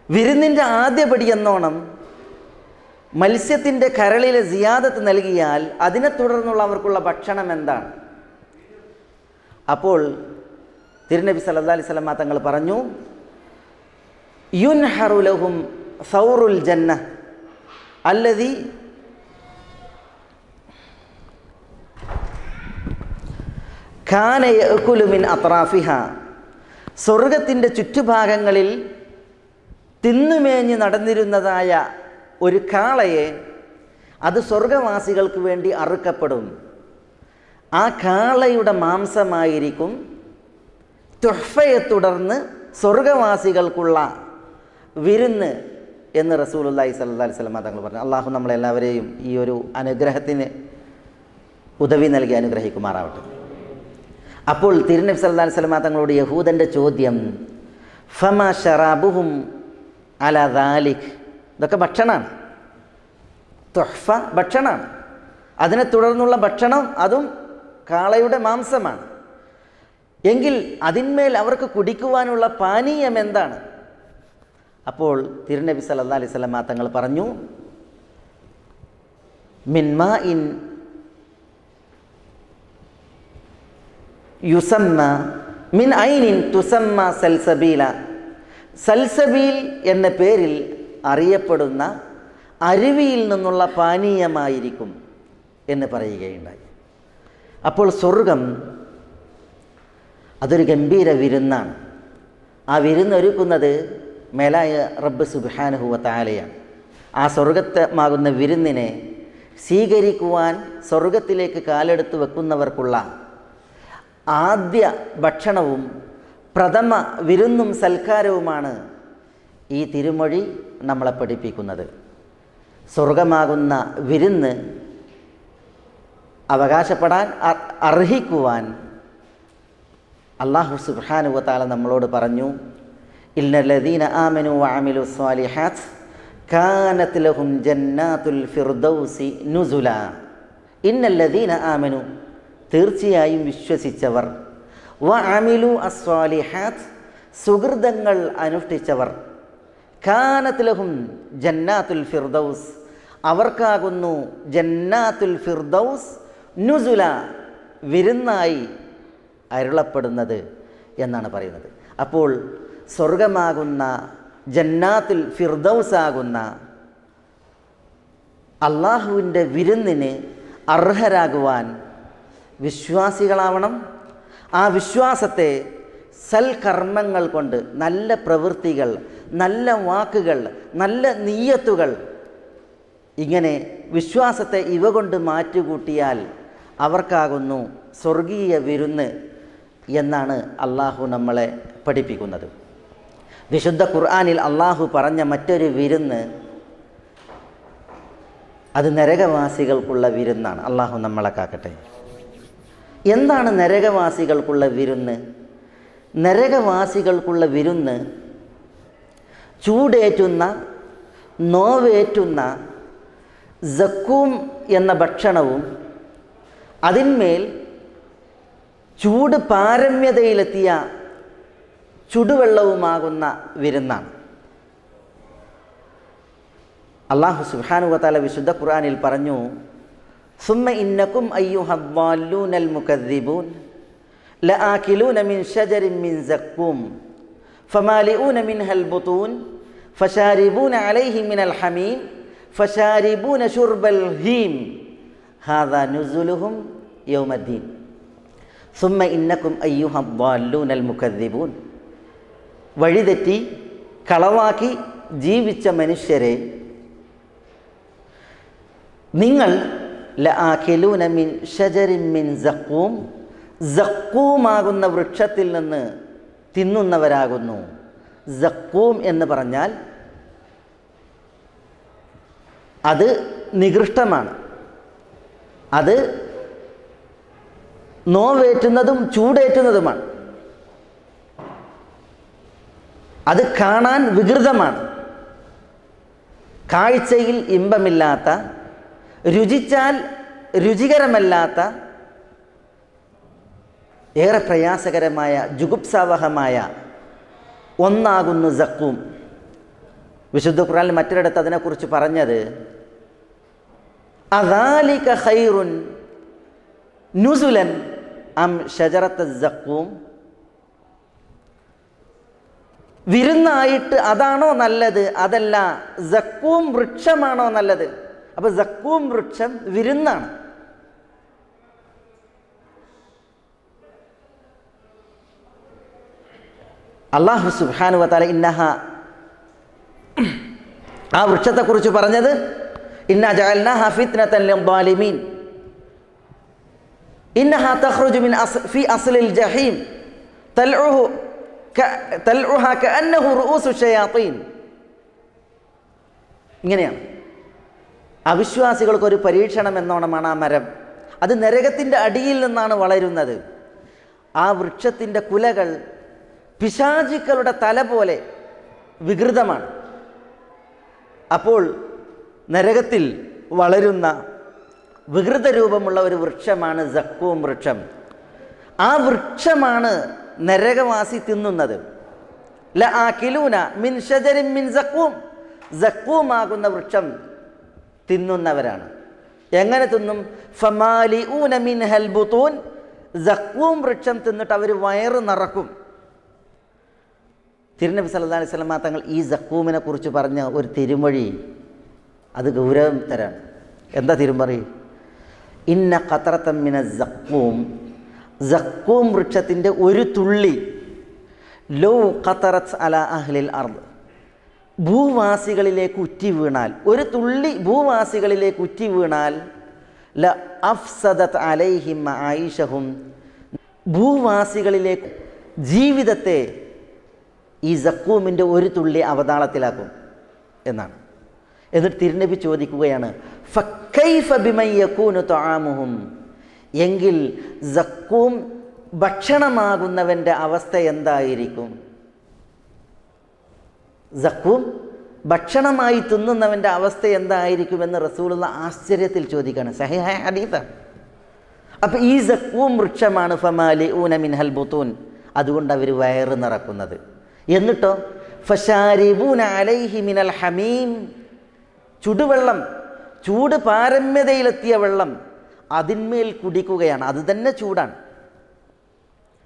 വിരുന്നിൻ്റെ ആദ്യപടി എന്നോണം മത്സ്യത്തിൻ്റെ കരളിലെ സിയാദത്ത് നൽകിയാൽ അതിനെ തുടർന്നുള്ള അവർക്കുള്ള ഭക്ഷണം എന്താണ്? അപ്പോൾ തിരുനബി സല്ലല്ലാഹു അലൈഹി വസല്ലം തങ്ങൾ പറഞ്ഞു, യുൻഹറു ലഹും സൗറുൽ ജന്ന അല്ലദി കാന യഅകുലു മിൻ അത്റാഫിഹ, സ്വർഗത്തിൻ്റെ ചുറ്റുഭാഗങ്ങളിൽ തിന്നുമേഞ്ഞ് നടന്നിരുന്നതായ ഒരു കാളയെ, അത് സ്വർഗവാസികൾക്ക് വേണ്ടി അറുക്കപ്പെടും. ആ കാളയുടെ മാംസമായിരിക്കും തുഹ്ഫയെ തുടർന്ന് സ്വർഗവാസികൾക്കുള്ള വിരുന്ന് എന്ന് റസൂലുള്ളാഹി സ്വല്ലല്ലാഹു അലൈഹി വസല്ലം തങ്ങൾ പറഞ്ഞു. അള്ളാഹു നമ്മളെല്ലാവരെയും ഈ ഒരു അനുഗ്രഹത്തിന് ഉദവി നൽകി അനുഗ്രഹിക്കുമാറാവട്ടെ. അപ്പോൾ തിരുനബി സല്ലല്ലാഹു അലൈഹി വസല്ലം തങ്ങളോട് യഹൂദൻ്റെ ചോദ്യം, ഫമാ ശറാബുഹും അലാ ദാലിക്, ഇതൊക്കെ ഭക്ഷണമാണ്, തുഹ്ഫ ഭക്ഷണമാണ്, അതിനെ തുടർന്നുള്ള ഭക്ഷണം അതും കാളയുടെ മാംസമാണ്. എങ്കിൽ അതിന്മേൽ അവർക്ക് കുടിക്കുവാനുള്ള പാനീയം എന്താണ്? അപ്പോൾ തിരുനബി സല്ലല്ലാഹു അലൈഹി വസല്ലം തങ്ങൾ പറഞ്ഞു, മിൻ മാഇൻ യുസമ്മ മിൻ ഐനിൻ തുസമ്മ സൽസബീല, സൽസബീൽ എന്ന പേരിൽ അറിയപ്പെടുന്ന അരുവിയിൽ നിന്നുള്ള പാനീയമായിരിക്കും എന്ന് പറയുകയുണ്ടായി. അപ്പോൾ സ്വർഗം അതൊരു ഗംഭീര വിരുന്നാണ്. ആ വിരുന്നൊരുക്കുന്നത് മേലായ റബ്ബ് സുബ്ഹാനഹു വ തആലയാണ്. ആ സ്വർഗത്തമാകുന്ന വിരുന്നിനെ സ്വീകരിക്കുവാൻ സ്വർഗത്തിലേക്ക് കാലെടുത്ത് വെക്കുന്നവർക്കുള്ള ആദ്യ ഭക്ഷണവും പ്രഥമ വിരുന്നും സൽക്കാരവുമാണ് ഈ തിരുമൊഴി നമ്മളെ പഠിപ്പിക്കുന്നത്. സ്വർഗമാകുന്ന വിരുന്ന് അവകാശപ്പെടാൻ അർഹിക്കുവാൻ അല്ലാഹു സുബ്ഹാനഹു വ തആല നമ്മളോട് പറഞ്ഞു, ഇന്നല്ലദീന ആമനു വഅമിലു സ്വാലിഹാത്ത് കാനത് ലഹും ജന്നാത്തുൽ ഫിർദൗസി നുസുല. ഇന്നല്ലദീന ആമനു, തീർച്ചയായും വിശ്വസിച്ചവർ, വഅമിലു അസ്വാലിഹാത്ത്, സുകൃതങ്ങൾ അനുഷ്ഠിച്ചവർ, കാനത് ലഹും ജന്നാത്തുൽ ഫിർദൗസ്, അവർക്കാകുന്നു ജന്നാത്തുൽ ഫിർദൗസ് നുസുല, വിരുന്നായി അരുളപ്പെടുന്നത് എന്നാണ് പറയുന്നത്. അപ്പോൾ സ്വർഗമാകുന്ന ജന്നാത്തുൽ ഫിർദൗസ് ആകുന്ന അള്ളാഹുവിൻ്റെ വിരുന്നിന് അർഹരാകുവാൻ വിശ്വാസികളാവണം. ആ വിശ്വാസത്തെ സൽക്കർമ്മങ്ങൾ കൊണ്ട്, നല്ല പ്രവൃത്തികൾ, നല്ല വാക്കുകൾ, നല്ല നിയ്യത്തുകൾ, ഇങ്ങനെ വിശ്വാസത്തെ ഇവ കൊണ്ട് മാറ്റുകൂട്ടിയാൽ അവർക്കാകുന്നു സ്വർഗീയ വിരുന്ന് എന്നാണ് അള്ളാഹു നമ്മളെ പഠിപ്പിക്കുന്നത്. വിശുദ്ധ ഖുർആനിൽ അള്ളാഹു പറഞ്ഞ മറ്റൊരു വിരുന്ന് അത് നരകവാസികൾക്കുള്ള വിരുന്നാണ്. അള്ളാഹു നമ്മളെ കാക്കട്ടെ. എന്താണ് നരകവാസികൾക്കുള്ള വിരുന്ന്? നരകവാസികൾക്കുള്ള വിരുന്ന് ചൂടേറ്റുന്ന, നോവേറ്റുന്ന സക്കൂം എന്ന ഭക്ഷണവും അതിന്മേൽ ചൂട് പാരമ്യതയിലെത്തിയ ചുടുവെള്ളവുമാകുന്ന വിരുന്നാണ്. അല്ലാഹു സുബ്ഹാനഹു വ തആല വിശുദ്ധ ഖുർആനിൽ പറഞ്ഞു, സുമ്മ ഇന്നകും അയ്യുഹദ്ദാല്ലൂനൽ മുകദ്ദിബൂൻ ലആകിലൂന മിൻ ശജരിൻ മിൻ സക്കൂം ഫമാലിഊന മിൻഹൽ ബുതൂൻ ഫശാരിബൂന അലൈഹി മിനൽ ഹമീം ഫശാരിബൂന ശുർബൽ ഹീം ഹാദാ നുസുലുഹും യൗമദ്ദീൻ സുമ്മ ഇന്നകും അയ്യുഹദ്ദാല്ലൂനൽ മുകദ്ദിബൂൻ. വഴിതെറ്റി കളവാക്കി ജീവിച്ച മനുഷ്യരെ, നിങ്ങൾ ലആകിലൂന മിൻ ഷജരിൻ മിൻ സഖൂം, സഖൂമാകുന്ന വൃക്ഷത്തിൽ നിന്ന് തിന്നുന്നവരാകുന്നു. സഖൂം എന്ന് പറഞ്ഞാൽ അത് നികൃഷ്ടമാണ്, അത് നോവേറ്റുന്നതും ചൂടേറ്റുന്നതുമാണ്, അത് കാണാൻ വികൃതമാണ്, കാഴ്ചയിൽ ഇമ്പമില്ലാത്ത, രുചിച്ചാൽ രുചികരമല്ലാത്ത, ഏറെ പ്രയാസകരമായ, ജുഗുപ്സാവഹമായ ഒന്നാകുന്നു സഖൂം. വിശുദ്ധ ഖുർആനിൽ മറ്റൊരിടത്ത് അതിനെക്കുറിച്ച് പറഞ്ഞത്, അദാലിക ഖൈറുൻ നുസുലൻ അം ഷജറത്ത സഖൂം. വിരുന്നായിട്ട് അതാണോ നല്ലത്, അതല്ല സഖൂം വൃക്ഷമാണോ നല്ലത്? അപ്പൊ സഖൂം വൃക്ഷം വിരുന്നാണ്. അല്ലാഹു സുബ്ഹാനഹു വ തആല ആ വൃക്ഷത്തെക്കുറിച്ച് പറഞ്ഞത്, ഇന്നാ ജഅൽനാഹാ ഫിത്നതൻ ലിദ്ദാലിമീൻ ഇന്നഹാ തഖ്റുജു മിൻ ഫി അസ്ലിൽ ജഹീം തൽഉഹാ കഅന്നഹു റൂഉസു ശയാത്തീൻ. ഇങ്ങനെയാണ്. അവിശ്വാസികൾക്കൊരു പരീക്ഷണം എന്നോണമാണ് ആ മരം. അത് നരകത്തിൻ്റെ അടിയിൽ നിന്നാണ് വളരുന്നത്. ആ വൃക്ഷത്തിൻ്റെ കുലകൾ പിശാചുക്കളുടെ തല പോലെ വികൃതമാണ്. അപ്പോൾ നരകത്തിൽ വളരുന്ന വികൃത രൂപമുള്ള ഒരു വൃക്ഷമാണ് സഖൂം വൃക്ഷം. ആ വൃക്ഷമാണ് നരകവാസി തിന്നുന്നത്. ലആകിലൂന മിൻ ഷജരിൻ മിൻ സഖൂം, സഖൂമാകുന്ന വൃക്ഷം തിന്നുന്നവരാണ്. എങ്ങനെ തിന്നും? ഫമാലിഊന മിൻഹൽ ബുതൂൻ, സഖൂം വൃക്ഷം തിന്നിട്ട് അവർ വയറ് നിറക്കും. തിരുനബി സല്ലല്ലാഹു അലൈഹി വസല്ലം തങ്ങൾ ഈ സഖൂമിനെ കുറിച്ച് പറഞ്ഞ ഒരു തിരുമൊഴി അത് ഗൗരവം തരാണ്. എന്താ തിരുമറി? ഇന്ന ഖത്രതൻ മിന സഖൂം, സഖൂം വൃക്ഷത്തിൻ്റെ ഒരു തുള്ളി, ലൗ ഖതറത് അലാ അഹ്ലിൽ അർദ്, ഭൂവാസികളിലേക്ക് ഉറ്റി വീണാൽ, ഒരു തുള്ളി ഭൂവാസികളിലേക്ക് ഉറ്റി വീണാൽ, ല അഫ്സദത് അലൈഹിം മആയിഷഹും, ഭൂവാസികളിലേക്ക് ജീവിതത്തെ ഈ സക്കൂമിൻ്റെ ഒരു തുള്ളി അവതാളത്തിലാക്കും എന്നാണ്. എന്നിട്ട് തിരുനബി ചോദിക്കുകയാണ്, ഫക്കൈഫ ബിമൻ യകൂനു തആമുഹും, എങ്കിൽ സക്കൂം ഭക്ഷണമാകുന്നവൻ്റെ അവസ്ഥ എന്തായിരിക്കും? സക്കൂം ഭക്ഷണമായി തിന്നുന്നവൻ്റെ അവസ്ഥ എന്തായിരിക്കുമെന്ന് റസൂലുള്ള ആശ്ചര്യത്തിൽ ചോദിക്കുകയാണ്. സഹിഹായ ഹദീസാണ്. അപ്പം ഈ സക്കൂം വൃക്ഷമാണ് ഫമാലിഊന മിൻഹൽ ബുതൂൻ, അതുകൊണ്ട് അവർ വയറ് നിറക്കുന്നത്. എന്നിട്ടോ ഫശാരിബൂന അലൈഹി മിനൽ ഹമീം, ചുടുവെള്ളം, ചൂട് പാരമ്യതയിലെത്തിയ വെള്ളം അതിന്മേൽ കുടിക്കുകയാണ്. അത് തന്നെ ചൂടാണ്,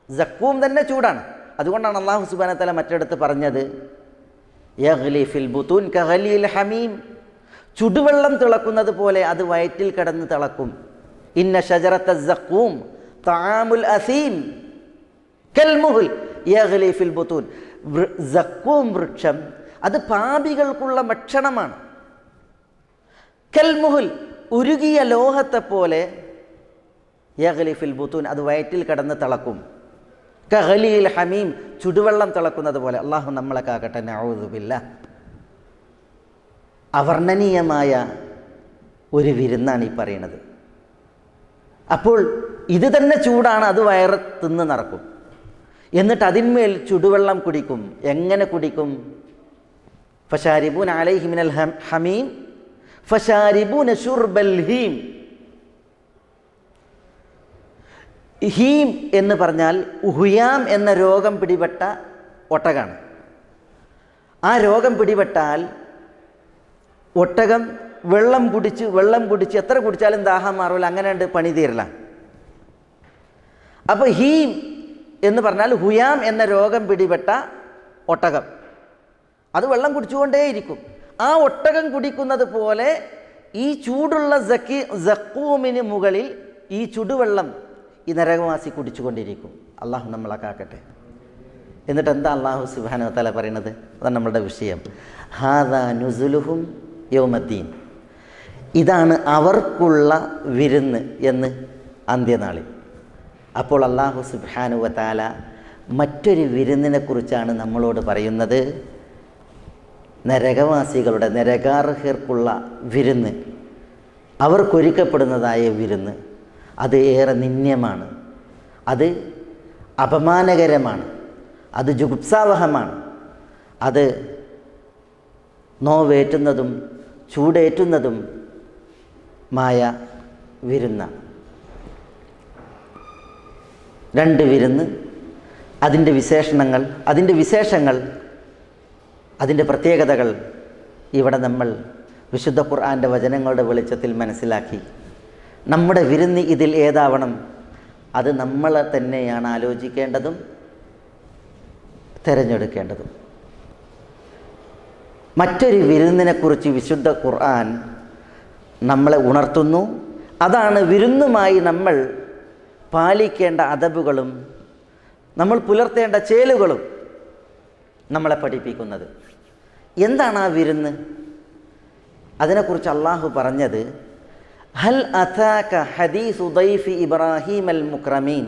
സക്കൂം തന്നെ ചൂടാണ്. അതുകൊണ്ടാണ് അല്ലാഹു സുബ്ഹാനഹു വ തആല മറ്റിടത്ത് പറഞ്ഞത് യഗ്ലി ഫിൽ ബുതൂൻ കഗലിൽ ഹമീം, ചുടുവെള്ളം തിളക്കുന്നത് പോലെ അത് വയറ്റിൽ കിടന്ന് തിളക്കും. ഇന്ന ഷജറത്ത സക്കൂം തആമുൽ അസീം കൽമുഹൽ യഗ്ലി ഫിൽ ബുതൂൻ, സക്കൂം വൃക്ഷം അത് പാപികൾക്കുള്ള ഭക്ഷണമാണ്. കൽമുഹൽ, ഉരുകിയ ലോഹത്തെ പോലെ, യഗ്ലി ഫിൽ ബുതൂൻ, അത് വയറ്റിൽ കിടന്ന് തിളക്കും. കഗലിൽ ഹമീം, ചുടുവെള്ളം തിളക്കുന്നത് പോലെ. അള്ളാഹു നമ്മളെ കാക്കട്ടെ, നഊദു ബില്ലാഹ്. അവർണ്ണനീയമായ ഒരു വിരുന്നാണ് ഈ പറയുന്നത്. അപ്പോൾ ഇത് തന്നെ ചൂടാണ്, അത് വയറ് തിന്ന് നിറക്കും. എന്നിട്ട് അതിന്മേൽ ചുടുവെള്ളം കുടിക്കും. എങ്ങനെ കുടിക്കും? ഫശാരിബൂന അലൈഹി മിനൽ ഹമീം ഫശാരിബൂന ശുർബൽ ഹീം. ഹീം എന്ന് പറഞ്ഞാൽ ഉഹുയാം എന്ന രോഗം പിടിപെട്ട ഒട്ടകാണ്. ആ രോഗം പിടിപെട്ടാൽ ഒട്ടകം വെള്ളം കുടിച്ച് എത്ര കുടിച്ചാലും ദാഹം മാറില്ല, അങ്ങനെ ഉണ്ട് പണി തീരില്ല. അപ്പോൾ ഹീം എന്ന് പറഞ്ഞാൽ ഹുയാം എന്ന രോഗം പിടിപെട്ട ഒട്ടകം, അത് വെള്ളം കുടിച്ചുകൊണ്ടേയിരിക്കും. ആ ഒട്ടകം കുടിക്കുന്നത് പോലെ ഈ ചൂടുള്ള സക്കൂമിന് മുകളിൽ ഈ ചുടുവെള്ളം ഈ നരകവാസി കുടിച്ചുകൊണ്ടിരിക്കും. അള്ളാഹു നമ്മളെ കാക്കട്ടെ. എന്നിട്ട് എന്താ അള്ളാഹു സുബ്ഹാനഹു വ തആല പറയുന്നത്? അതാണ് നമ്മളുടെ വിഷയം. ഹാദാ നുസുലുഹും യൗമദ്ദീൻ, ഇതാണ് അവർക്കുള്ള വിരുന്ന് എന്ന് അന്ത്യനാളിൽ. അപ്പോൾ അള്ളാഹു സുബ്ഹാനഹു വ തആല മറ്റൊരു വിരുന്നിനെ കുറിച്ചാണ് നമ്മളോട് പറയുന്നത്. നരകവാസികളുടെ, നരകാർഹർക്കുള്ള വിരുന്ന്, അവർക്കൊരുക്കപ്പെടുന്നതായ വിരുന്ന്, അത് ഏറെ നിന്ദ്യമാണ്, അത് അപമാനകരമാണ്, അത് ജുഗുപ്സാവഹമാണ്, അത് നോവേറ്റുന്നതും ചൂടേറ്റുന്നതും മായ വിരുന്നാണ്. രണ്ട് വിരുന്ന്, അതിൻ്റെ വിശേഷണങ്ങൾ, അതിൻ്റെ പ്രത്യേകതകൾ ഇവിടെ നമ്മൾ വിശുദ്ധ ഖുർആൻ്റെ വചനങ്ങളുടെ വെളിച്ചത്തിൽ മനസ്സിലാക്കി. നമ്മുടെ വിരുന്ന് ഇതിൽ ഏതാവണം, അത് നമ്മളെ തന്നെയാണ് ആലോചിക്കേണ്ടതും തിരഞ്ഞെടുക്കേണ്ടതും. മറ്റൊരു വിരുന്നിനെക്കുറിച്ച് വിശുദ്ധ ഖുർആൻ നമ്മളെ ഉണർത്തുന്നു. അതാണ് വിരുന്നുമായി നമ്മൾ പാലിക്കേണ്ട അദബുകളും നമ്മൾ പുലർത്തേണ്ട ചേലുകളും നമ്മളെ പഠിപ്പിക്കുന്നത്. എന്താണ് ആ വിരുന്ന്? അതിനെക്കുറിച്ച് അള്ളാഹു പറഞ്ഞത്, ഹൽ അതാക ഹദീസു ദൈഫി ഇബ്രാഹിം അൽ മുക്രമീൻ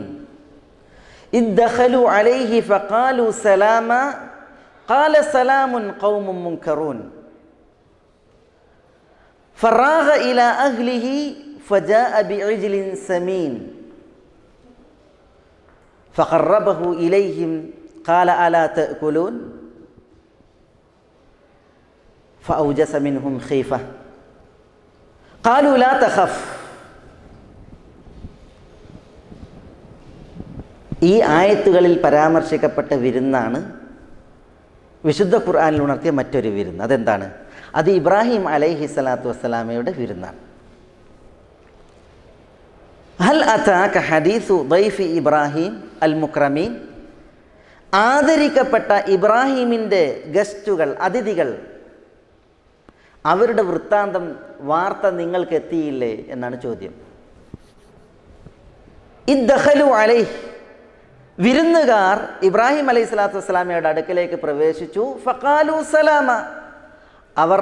ഇദ് ദഖലു അലൈഹി ഫഖാലു സലാമ ഖാല സലാമുൻ ഖൗമുൻ മുൻകറൂൻ ഫറാഗ ഇലാ അഹ്ലിഹി ഫജാഅ ബിഇജ്ലിൻ സമീൻ ഫഖറബഹു ഇലൈഹിം ഖാല അലാ തഅകുലൂൻ ഫഔജസ മിൻഹും ഖീഫ ഖാലു ലാ തഖഫ്. ഈ ആയത്തുകളിൽ പരാമർശിക്കപ്പെട്ട വിരുന്നാണ് വിശുദ്ധ ഖുർആനിൽ ഉണർത്തിയ മറ്റൊരു വിരുന്ന്. അതെന്താണ്? അത് ഇബ്രാഹിം അലൈഹി സ്വലാത്തു വസ്സലാമയുടെ വിരുന്നാണ്. ഹൽ അതാക ഹദീസു ദൈഫി ഇബ്രാഹിം അൽ മുക്രമീൻ, ആദരിക്കപ്പെട്ട ഇബ്രാഹിമിൻ്റെ ഗസ്റ്റുകൾ, അതിഥികൾ, അവരുടെ വൃത്താന്തം, വാർത്ത നിങ്ങൾക്ക് എത്തിയില്ലേ എന്നാണ് ചോദ്യം. ഇദ് ദഖലു അലൈഹി, വിരുന്നുകാർ ഇബ്രാഹിം അലൈഹി സ്വലാത്തു വസ്സലാമയുടെ അടുക്കലേക്ക് പ്രവേശിച്ചു. ഫഖാലു സലാമ, അവർ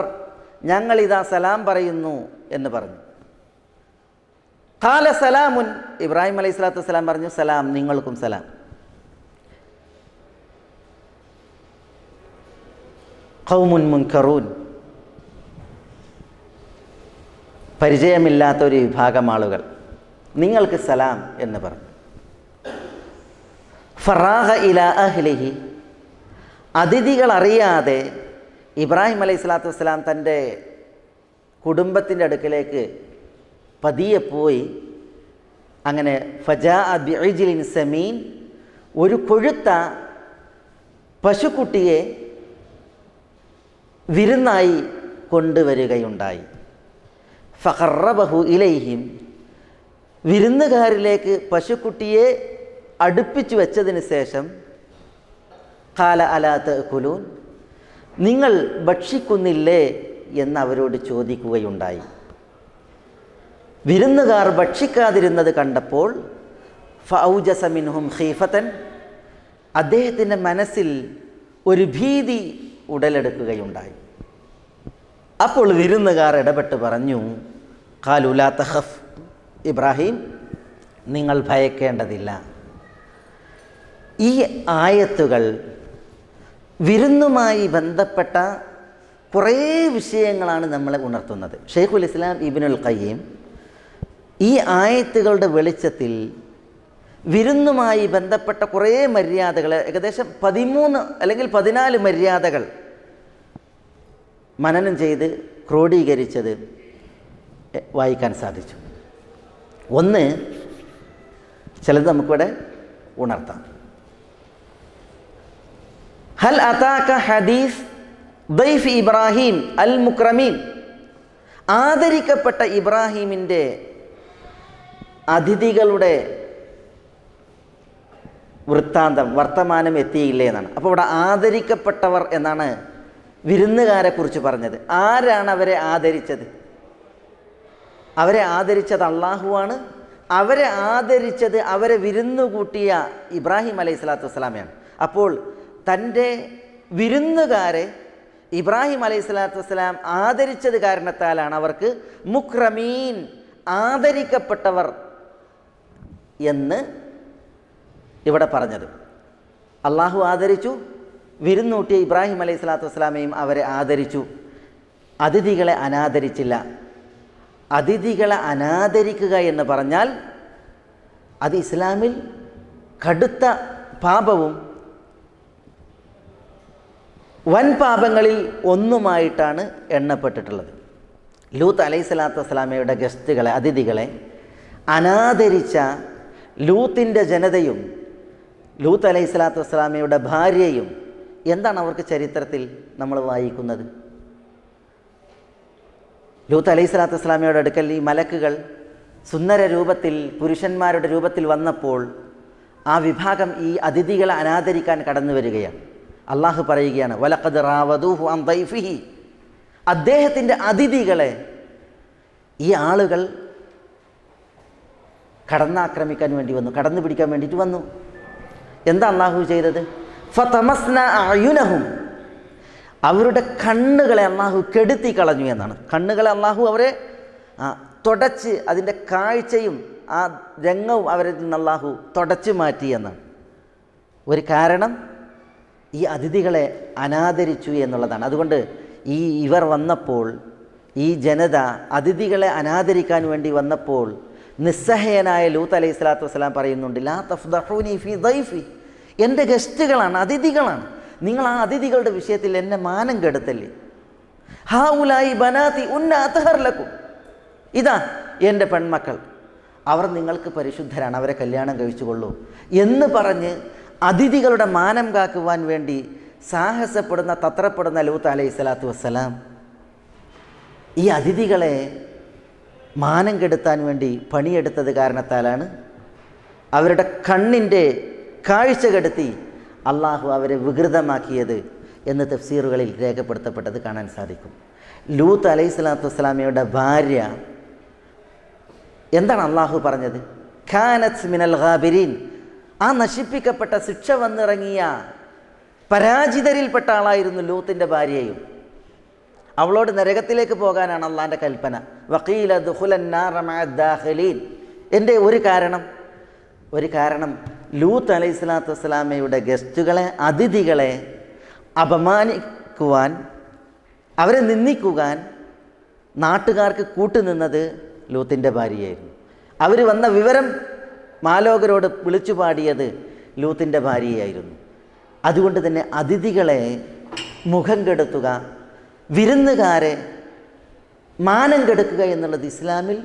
ഞങ്ങളിതാ സലാം പറയുന്നു എന്ന് പറഞ്ഞു. ഖാല സലാമുൻ, ഇബ്രാഹിം അലൈഹി സ്വലാത്തു വസ്സലാം പറഞ്ഞു, സലാം, നിങ്ങൾക്കും സലാം. ഖൗമുൻ മുൻകറൂൻ, പരിചയമില്ലാത്ത ഒരു വിഭാഗം ആളുകൾ, നിങ്ങൾക്ക് സലാം എന്ന് പറഞ്ഞു. ഫറാഗ ഇലാ അഹ്ലിഹി, അതിഥികൾ അറിയാതെ ഇബ്രാഹിം അലൈഹി സ്വലാത്തു വസ്സലാം തൻ്റെ കുടുംബത്തിൻ്റെ അടുക്കലേക്ക് പതിയെ പോയി. അങ്ങനെ ഫജാഅ ബിഇജ്ലിൻ സമീൻ, ഒരു കൊഴുത്ത പശുക്കുട്ടിയെ വിരുന്നായി കൊണ്ടുവരികയുണ്ടായി. ഫഖറബഹു ഇലൈഹിം, വിരുന്നുകാരിലേക്ക് പശുക്കുട്ടിയെ അടുപ്പിച്ചു വെച്ചതിന് ശേഷം ഖാല അലാ തഅകുലൂൻ, നിങ്ങൾ ഭക്ഷിക്കുന്നില്ലേ എന്ന് അവരോട് ചോദിക്കുകയുണ്ടായി. വിരുന്നുകാർ ഭക്ഷിക്കാതിരുന്നത് കണ്ടപ്പോൾ ഫഔജസ മിൻഹും ഖീഫതൻ, അദ്ദേഹത്തിൻ്റെ മനസ്സിൽ ഒരു ഭീതി ഉടലെടുക്കുകയുണ്ടായി. അപ്പോൾ വിരുന്നുകാർ ഇടപെട്ട് പറഞ്ഞു, ഖാലു ലാ തഖഫ്, ഇബ്രാഹിം നിങ്ങൾ ഭയക്കേണ്ടതില്ല. ഈ ആയത്തുകൾ വിരുന്നുമായി ബന്ധപ്പെട്ട കുറേ വിഷയങ്ങളാണ് നമ്മളെ ഉണർത്തുന്നത്. ഷെയ്ഖുൽ ഇസ്ലാം ഇബ്നുൽ ഖയ്യിം ഈ ആയത്തുകളുടെ വെളിച്ചത്തിൽ വിരുന്നുമായി ബന്ധപ്പെട്ട കുറേ മര്യാദകൾ, ഏകദേശം 13 അല്ലെങ്കിൽ 14 മര്യാദകൾ മനനം ചെയ്ത് ക്രോഡീകരിച്ചത് വായിക്കാൻ സാധിച്ചു. ഒന്ന്, ചിലത് നമുക്കിവിടെ ഉണർത്താം. ഹൽ അതാക ഹദീസ് ദൈഫ് ഇബ്രാഹിം അൽ മുക്രമീൻ, ആദരിക്കപ്പെട്ട ഇബ്രാഹിമിൻ്റെ അതിഥികളുടെ വൃത്താന്തം, വർത്തമാനം എത്തിയില്ലേ എന്നാണ്. അപ്പോൾ ഇവിടെ ആദരിക്കപ്പെട്ടവർ എന്നാണ് വിരുന്നുകാരെ കുറിച്ച് പറഞ്ഞത്. ആരാണ് അവരെ ആദരിച്ചത്? അവരെ ആദരിച്ചത് അള്ളാഹുവാണ്. അവരെ ആദരിച്ചത് അവരെ വിരുന്നുകൂട്ടിയ ഇബ്രാഹിം അലൈഹി സ്വലാത്തു വസ്സലാമയാണ്. അപ്പോൾ തൻ്റെ വിരുന്നുകാരെ ഇബ്രാഹിം അലൈഹി സ്വലാത്തു വസ്സലാം ആദരിച്ചത് കാരണത്താലാണ് അവർക്ക് മുക്രമീൻ, ആദരിക്കപ്പെട്ടവർ എന്ന് ഇവിടെ പറഞ്ഞത്. അള്ളാഹു ആദരിച്ചു, വിരുന്നൂട്ടിയ ഇബ്രാഹിം അലൈഹി സ്വലാത്തു വസ്സലാമയും അവരെ ആദരിച്ചു. അതിഥികളെ അനാദരിച്ചില്ല. അതിഥികളെ അനാദരിക്കുക എന്ന് പറഞ്ഞാൽ അത് ഇസ്ലാമിൽ കടുത്ത പാപവും വൻ പാപങ്ങളിൽ ഒന്നുമായിട്ടാണ് എണ്ണപ്പെട്ടിട്ടുള്ളത്. ലൂത്ത് അലൈഹി സ്വലാത്തു വസ്സലാമയുടെ ഗസ്റ്റുകളെ, അതിഥികളെ അനാദരിച്ച ലൂത്തിൻ്റെ ജനതയും ലൂത്ത് അലൈഹി സ്വലാത്തു വസ്സലാമയുടെ ഭാര്യയും എന്താണ് അവർക്ക് ചരിത്രത്തിൽ നമ്മൾ വായിക്കുന്നത്? ലൂത്ത് അലൈഹി സ്വലാത്തു വസ്സലാമയുടെ അടുക്കൽ ഈ മലക്കുകൾ സുന്ദര രൂപത്തിൽ, പുരുഷന്മാരുടെ രൂപത്തിൽ വന്നപ്പോൾ ആ വിഭാഗം ഈ അതിഥികളെ അനാദരിക്കാൻ കടന്നു വരികയാണ്. അള്ളാഹു പറയുകയാണ്, വലഖദ് റാവദൂഹു അൻ ദൈഫിഹി, അദ്ദേഹത്തിൻ്റെ അതിഥികളെ ഈ ആളുകൾ കടന്നാക്രമിക്കാൻ വേണ്ടി വന്നു, കടന്നു പിടിക്കാൻ വേണ്ടിയിട്ട് വന്നു. എന്താ അള്ളാഹു ചെയ്തത്? ഫതമസ്ന അയുനഹും, അവരുടെ കണ്ണുകളെ അള്ളാഹു കെടുത്തി കളഞ്ഞു എന്നാണ്. കണ്ണുകളെ അള്ളാഹു അവരെ തുടച്ച്, അതിൻ്റെ കാഴ്ചയും ആ രംഗവും അവരിൽ നിന്ന് അള്ളാഹു തുടച്ചു മാറ്റി എന്നാണ്. ഒരു കാരണം ഈ അതിഥികളെ അനാദരിച്ചു എന്നുള്ളതാണ്. അതുകൊണ്ട് ഇവർ വന്നപ്പോൾ, ഈ ജനത അതിഥികളെ അനാദരിക്കാൻ വേണ്ടി വന്നപ്പോൾ നിസ്സഹയനായ ലൂത്ത് അലൈഹി സ്വലാത്തു വസ്സലാം പറയുന്നുണ്ട്, ലാ തഫ്ദഹൂനി ഫീ ദൈഫി, എൻ്റെ ഗസ്റ്റുകളാണ്, അതിഥികളാണ്, നിങ്ങൾ ആ അതിഥികളുടെ വിഷയത്തിൽ എന്നെ മാനം കെടുത്തല്ലേ. ഹൗലായി ബനാതി ഉന്ന അത്ഹർ ലക്കും, ഇതാ എൻ്റെ പെൺമക്കൾ, അവർ നിങ്ങൾക്ക് പരിശുദ്ധരാണ്, അവരെ കല്യാണം കഴിച്ചുകൊള്ളൂ എന്ന് പറഞ്ഞ് അതിഥികളുടെ മാനം കാക്കുവാൻ വേണ്ടി സാഹസപ്പെടുന്ന, തത്രപ്പെടുന്ന ലൂത്ത് അലൈഹി സ്വലാത്തു വസ്സലാം ഈ അതിഥികളെ മാനം കെടുത്താൻ വേണ്ടി പണിയെടുത്തത് കാരണത്താലാണ് അവരുടെ കണ്ണിൻ്റെ കാഴ്ച കെടുത്തി അള്ളാഹു അവരെ വികൃതമാക്കിയത് എന്ന് തഫ്സീറുകളിൽ രേഖപ്പെടുത്തപ്പെട്ടത് കാണാൻ സാധിക്കും. ലൂത്ത് അലൈഹി സ്വലാത്തു വസ്സലാമയുടെ ഭാര്യ എന്താണ് അള്ളാഹു പറഞ്ഞത്? ഖാനത്ത് മിനൽ ഗാബിരീൻ, ആ നശിപ്പിക്കപ്പെട്ട, ശിക്ഷ വന്നിറങ്ങിയ പരാജിതരിൽപ്പെട്ട ആളായിരുന്നു ലൂത്തിൻ്റെ ഭാര്യയും. അവളോട് നരകത്തിലേക്ക് പോകാനാണ് അള്ളാൻ്റെ കൽപ്പന. വഖീല ദുഖുലൻ നാറ മഅ ദാഖിലീൻ, എൻ്റെ ഒരു കാരണം ലൂത്ത് അലൈഹി സ്വലാത്തു വസ്സലാമയുടെ ഗസ്റ്റുകളെ, അതിഥികളെ അപമാനിക്കുവാൻ, അവരെ നിന്ദിക്കുവാൻ നാട്ടുകാർക്ക് കൂട്ടുനിന്നത് ലൂത്തിൻ്റെ ഭാര്യയായിരുന്നു. അവർ വന്ന വിവരം മാലോകരോട് വിളിച്ചു പാടിയത് ലൂത്തിൻ്റെ ഭാര്യയായിരുന്നു. അതുകൊണ്ട് തന്നെ അതിഥികളെ മുഖം കെടുത്തുക, വിരുന്നുകാരെ മാനം കെടുക്കുക എന്നുള്ളത് ഇസ്ലാമിൽ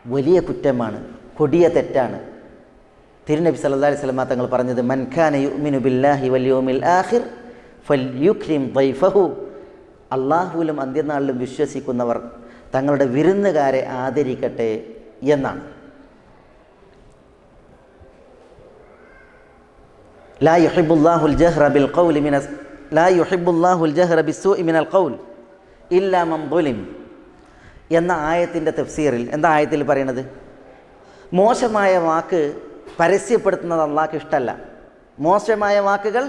വലിയ കുറ്റമാണ്, കൊടിയ തെറ്റാണ്. തിരുനബി സല്ലല്ലാഹു അലൈഹി വസല്ലം തങ്ങൾ പറഞ്ഞത്, മൻ കാന യുഅ്മിനു ബില്ലാഹി വൽ യൗമിൽ ആഖിർ ഫൽയുക്രിം ദൈഫഹു. അള്ളാഹുവിലും അന്ത്യനാളിലും വിശ്വസിക്കുന്നവർ തങ്ങളുടെ വിരുന്നുകാരെ ആദരിക്കട്ടെ എന്നാണ്. ലാ യുഹിബ്ബുല്ലാഹുൽ ജഹ്റ ബിൽ ഖൗലി ലാ യുഹിബ്ബുല്ലാഹുൽ ജഹ്റ ബിസ്സൂഇ മിനൽ ഖൗൽ ഇല്ലാ മൻ ദുലിം എന്ന ആയത്തിൻ്റെ തഫ്സീറിൽ എന്താ ആയത്തിൽ പറയുന്നത്? മോശമായ വാക്ക് പരസ്യപ്പെടുത്തുന്നത് അള്ളാഹ്ക്ക് ഇഷ്ടമല്ല. മോശമായ വാക്കുകൾ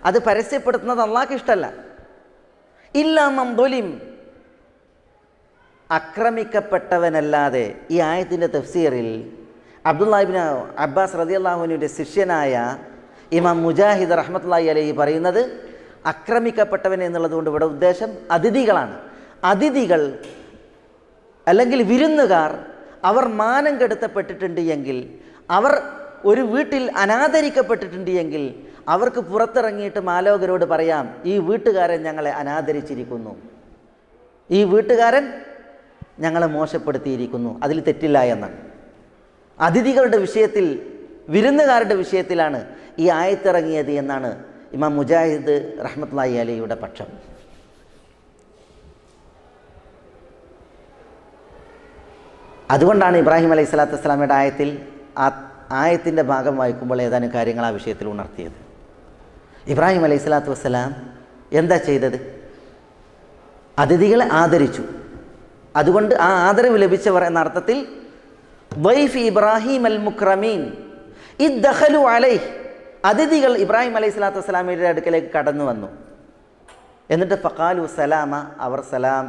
അത് പരസ്യപ്പെടുത്തുന്നത് അള്ളാഹ്ക്ക് ഇഷ്ടമല്ല. ഇല്ലാ മൻ ദുലിം, ആക്രമിക്കപ്പെട്ടവനല്ലാതെ. ഈ ആയത്തിൻ്റെ തഫ്സീറിൽ അബ്ദുല്ലാഹി ഇബ്നു അബ്ബാസ് റളിയല്ലാഹു അൻഹുവിൻ്റെ ശിഷ്യനായ ഇമാം മുജാഹിദ് റഹ്മത്തുള്ളാഹി അലൈഹി പറയുന്നത്, ആക്രമിക്കപ്പെട്ടവൻ എന്നുള്ളതുകൊണ്ട് ഇവിടെ ഉദ്ദേശം അതിഥികളാണ്. അതിഥികൾ അല്ലെങ്കിൽ വിരുന്നുകാർ അവർ മാനം കെടുത്തപ്പെട്ടിട്ടുണ്ട് എങ്കിൽ, അവർ ഒരു വീട്ടിൽ അനാദരിക്കപ്പെട്ടിട്ടുണ്ട് എങ്കിൽ, അവർക്ക് പുറത്തിറങ്ങിയിട്ട് മാലോകരോട് പറയാം, ഈ വീട്ടുകാരൻ ഞങ്ങളെ അനാദരിച്ചിരിക്കുന്നു, ഈ വീട്ടുകാരൻ ഞങ്ങളെ മോശപ്പെടുത്തിയിരിക്കുന്നു, അതിൽ തെറ്റില്ല എന്നാണ്. അതിഥികളുടെ വിഷയത്തിൽ, വിരുന്നുകാരുടെ വിഷയത്തിലാണ് ഈ ആയത്തിറങ്ങിയത് എന്നാണ് ഇമാം മുജാഹിദ് റഹ്മത്തുള്ളാഹി അലൈഹിയുടെ പക്ഷം. അതുകൊണ്ടാണ് ഇബ്രാഹിം അലൈഹി സ്വലാത്തു വസ്സലാമയുടെ ആയത്തിൽ ആ ആയത്തിൻ്റെ ഭാഗം വായിക്കുമ്പോൾ ഏതാനും കാര്യങ്ങൾ ആ വിഷയത്തിൽ ഉണർത്തിയത്. ഇബ്രാഹിം അലൈഹി സ്വലാത്തു വസ്സലാം എന്താ ചെയ്തത്? അതിഥികളെ ആദരിച്ചു. അതുകൊണ്ട് ആ ആദരവ് ലഭിച്ചവർ എന്ന അർത്ഥത്തിൽ വൈഫ് ഇബ്രാഹിം അൽ മുക്രമീൻ ഇദ്ദഖലു അലൈഹി, അതിഥികൾ ഇബ്രാഹിം അലൈഹി സ്വലാത്തു വസ്സലാമയുടെ അടുക്കലേക്ക് കടന്നു വന്നു. എന്നിട്ട് ഫഖാലു സലാമ, അവർ സലാം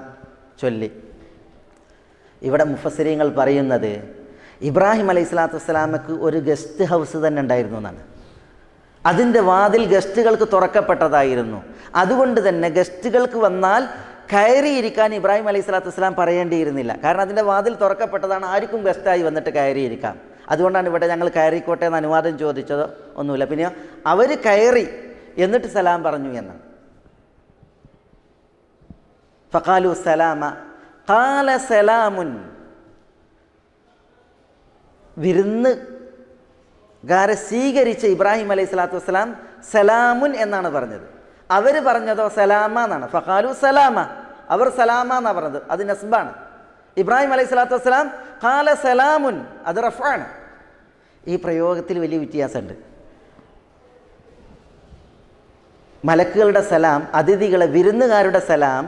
ചൊല്ലി. ഇവിടെ മുഫസ്സിരീങ്ങൾ പറയുന്നത് ഇബ്രാഹിം അലൈഹി സ്വലാത്തു വസ്സലാമക്ക് ഒരു ഗസ്റ്റ് ഹൗസ് തന്നെ ഉണ്ടായിരുന്നു എന്നാണ്. അതിൻ്റെ വാതിൽ ഗസ്റ്റുകൾക്ക് തുറക്കപ്പെട്ടതായിരുന്നു. അതുകൊണ്ട് തന്നെ ഗസ്റ്റുകൾക്ക് വന്നാൽ കയറിയിരിക്കാൻ ഇബ്രാഹിം അലൈഹി സ്വലാത്തു വസ്സലാം പറയേണ്ടിയിരുന്നില്ല. കാരണം അതിൻ്റെ വാതിൽ തുറക്കപ്പെട്ടതാണ്, ആർക്കും ഗസ്റ്റായി വന്നിട്ട് കയറിയിരിക്കാം. അതുകൊണ്ടാണ് ഇവിടെ ഞങ്ങൾ കയറിക്കോട്ടെ എന്ന് അനുവാദം ചോദിച്ചതോ ഒന്നുമില്ല. പിന്നെ അവർ കയറി എന്നിട്ട് സലാം പറഞ്ഞു എന്നാണ്. ഫഖാലു സലാമ ഖാല സലാമുൻ, വിരുന്നുകാരെ സ്വീകരിച്ച ഇബ്രാഹിം അലൈഹി സ്വലാത്തു വസ്സലാം സലാമുൻ എന്നാണ് പറഞ്ഞത്. അവർ പറഞ്ഞതോ സലാമ എന്നാണ്. ഫഖാലു സലാമ, അവർ സലാമ എന്നാണ് പറഞ്ഞത്, അത് നസ്ബാണ്. ഇബ്രാഹിം അലൈഹി സ്വലാത്തു വസ്സലാം ഖാല സലാമുൻ, അത് റഫ്ആണ്. ഈ പ്രയോഗത്തിൽ വലിയ വ്യത്യാസമുണ്ട്. മലക്കുകളുടെ സലാം, അതിഥികളെ വിരുന്നുകാരുടെ സലാം,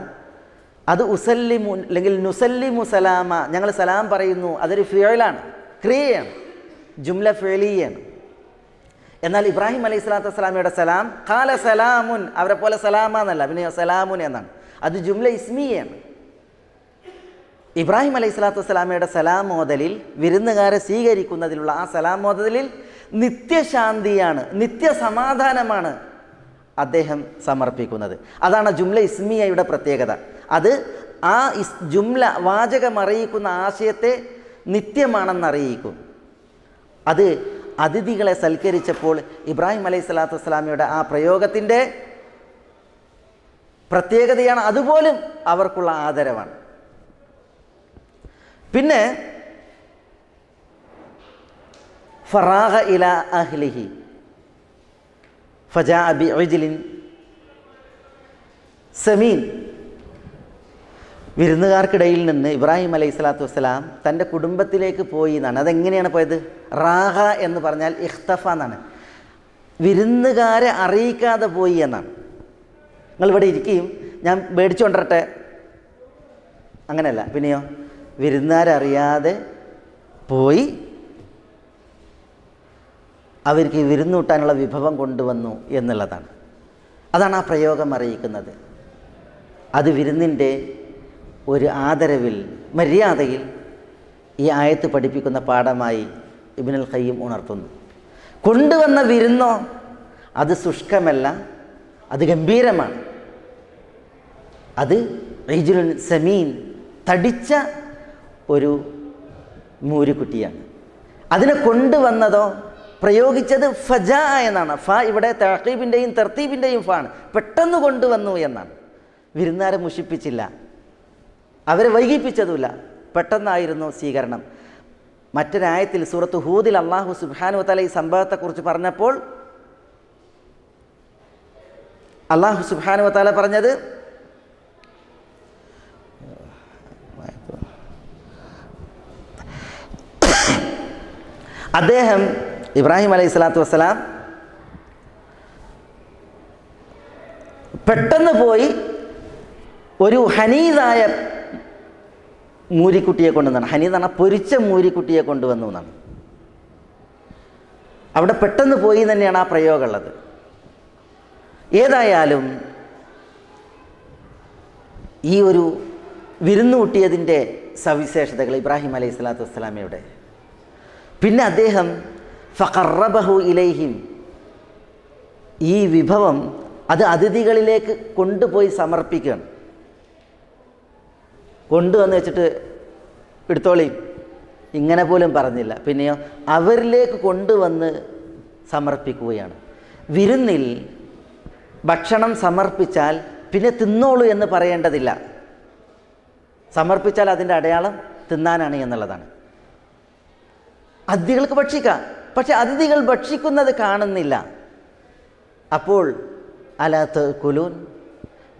അത് ഉസല്ലിമു അല്ലെങ്കിൽ നുസല്ലിമു സലാമ, ഞങ്ങൾ സലാം പറയുന്നു, അതൊരു ഫിഅലാണ്, ക്രിയയാണ്, ജുംല ഫിഅലിയാണ്. എന്നാൽ ഇബ്രാഹിം അലൈഹി സ്വലാത്തു വസ്സലാമയുടെ സലാം ഖാല സലാമുൻ, അവരെ പോലെ സലാമ എന്നല്ല, പിന്നെ സലാമുൻ എന്നാണ്, അത് ജുംല ഇസ്മിയാണ്. ഇബ്രാഹിം അലൈഹി സ്വലാത്തു വസ്സലാമയുടെ സലാം മോദലിൽ, വിരുന്നുകാരെ സ്വീകരിക്കുന്നതിലുള്ള ആ സലാം മോദലിൽ നിത്യശാന്തിയാണ്, നിത്യസമാധാനമാണ് അദ്ദേഹം സമർപ്പിക്കുന്നത്. അതാണ് ജുംല ഇസ്മിയയുടെ പ്രത്യേകത. അത് ആ ജുംല വാചകം അറിയിക്കുന്ന ആശയത്തെ നിത്യമാണെന്നറിയിക്കും. അത് അതിഥികളെ സൽക്കരിച്ചപ്പോൾ ഇബ്രാഹിം അലൈഹി സ്വലാത്തു വസ്സലാമയുടെ ആ പ്രയോഗത്തിൻ്റെ പ്രത്യേകതയാണ്, അതുപോലും അവർക്കുള്ള ആദരവാണ്. പിന്നെ ഫറാഗ ഇല അഹ്ലിഹി ഫജാഅ ബിഇജ്ലിൻ സമീൻ, വിരുന്നുകാർക്കിടയിൽ നിന്ന് ഇബ്രാഹിം അലൈഹി സ്വലാത്തു വസ്സലാം തൻ്റെ കുടുംബത്തിലേക്ക് പോയി എന്നാണ്. അതെങ്ങനെയാണ് പോയത്? റാഹ എന്ന് പറഞ്ഞാൽ ഇഖ്തഫ എന്നാണ്, വിരുന്നുകാരെ അറിയിക്കാതെ പോയി എന്നാണ്. നിങ്ങളിവിടെ ഇരിക്കുകയും ഞാൻ മേടിച്ചു കൊണ്ടിരട്ടെ, അങ്ങനെയല്ല. പിന്നെയോ വിരുന്നുകാരറിയാതെ പോയി അവർക്ക് വിരുന്നൂട്ടാനുള്ള വിഭവം കൊണ്ടുവന്നു എന്നുള്ളതാണ്. അതാണ് ആ പ്രയോഗം അറിയിക്കുന്നത്. അത് വിരുന്നിൻ്റെ ഒരു ആദരവിൽ, മര്യാദയിൽ ഈ ആയത്ത് പഠിപ്പിക്കുന്ന പാഠമായി ഇബ്നുൽ ഖയ്യിം ഉണർത്തുന്നു. കൊണ്ടുവന്ന വിരുന്നോ അത് ശുഷ്കമല്ല, അത് ഗംഭീരമാണ്. അത് ഇജ്ലുൻ സമീൻ, തടിച്ച ഒരു മൂരിക്കുട്ടിയാണ്. അതിനെ കൊണ്ടുവന്നതോ പ്രയോഗിച്ചത് ഫജാ എന്നാണ്. ഫ ഇവിടെ തഅഖീബിൻ്റെയും തർത്തീബിൻ്റെയും ഫാണ്. പെട്ടെന്ന് കൊണ്ടുവന്നു എന്നാണ്. വിരുന്നാരെ മുഷിപ്പിച്ചില്ല, അവരെ വൈകിപ്പിച്ചതുമില്ല, പെട്ടെന്നായിരുന്നു സ്വീകരണം. മറ്റൊരായത്തിൽ സൂറത്ത് ഹൂദിൽ അല്ലാഹു സുബ്ഹാനഹു വ തആല ഈ സംഭവത്തെക്കുറിച്ച് പറഞ്ഞപ്പോൾ അല്ലാഹു സുബ്ഹാനഹു വ തആല പറഞ്ഞത് അദ്ദേഹം ഇബ്രാഹിം അലൈഹിസ്സലാത്തു വസ്സലാം പെട്ടെന്ന് പോയി ഒരു ഹനീദായ മൂരിക്കുട്ടിയെ കൊണ്ടുവന്നാണ്. ഹനീദ് എന്ന് പറഞ്ഞാൽ പൊരിച്ച മൂരിക്കുട്ടിയെ കൊണ്ടുവന്നു എന്നാണ്. അവിടെ പെട്ടെന്ന് പോയി തന്നെയാണ് ആ പ്രയോഗമുള്ളത്. ഏതായാലും ഈ ഒരു വിരുന്നു കൂട്ടിയതിൻ്റെ സവിശേഷതകൾ ഇബ്രാഹിം അലൈഹി സ്വലാത്തു വസ്സലാമയുടെ. പിന്നെ അദ്ദേഹം ഫഖറബഹു ഇലൈഹിം, ഈ വിഭവം അത് അതിഥികളിലേക്ക് കൊണ്ടുപോയി സമർപ്പിക്കുകയാണ്. കൊണ്ടുവന്ന് വെച്ചിട്ട് എടുത്തോളി ഇങ്ങനെ പോലും പറഞ്ഞില്ല. പിന്നെയോ അവരിലേക്ക് കൊണ്ടുവന്ന് സമർപ്പിക്കുകയാണ്. വിരുന്നിൽ ഭക്ഷണം സമർപ്പിച്ചാൽ പിന്നെ തിന്നോളൂ എന്ന് പറയേണ്ടതില്ല. സമർപ്പിച്ചാൽ അതിൻ്റെ അടയാളം തിന്നാനാണ് എന്നുള്ളതാണ്. അതിഥികൾക്ക് ഭക്ഷിക്കാം, പക്ഷെ അതിഥികൾ ഭക്ഷിക്കുന്നത് കാണുന്നില്ല. അപ്പോൾ അലാ തഅകുലൂൻ,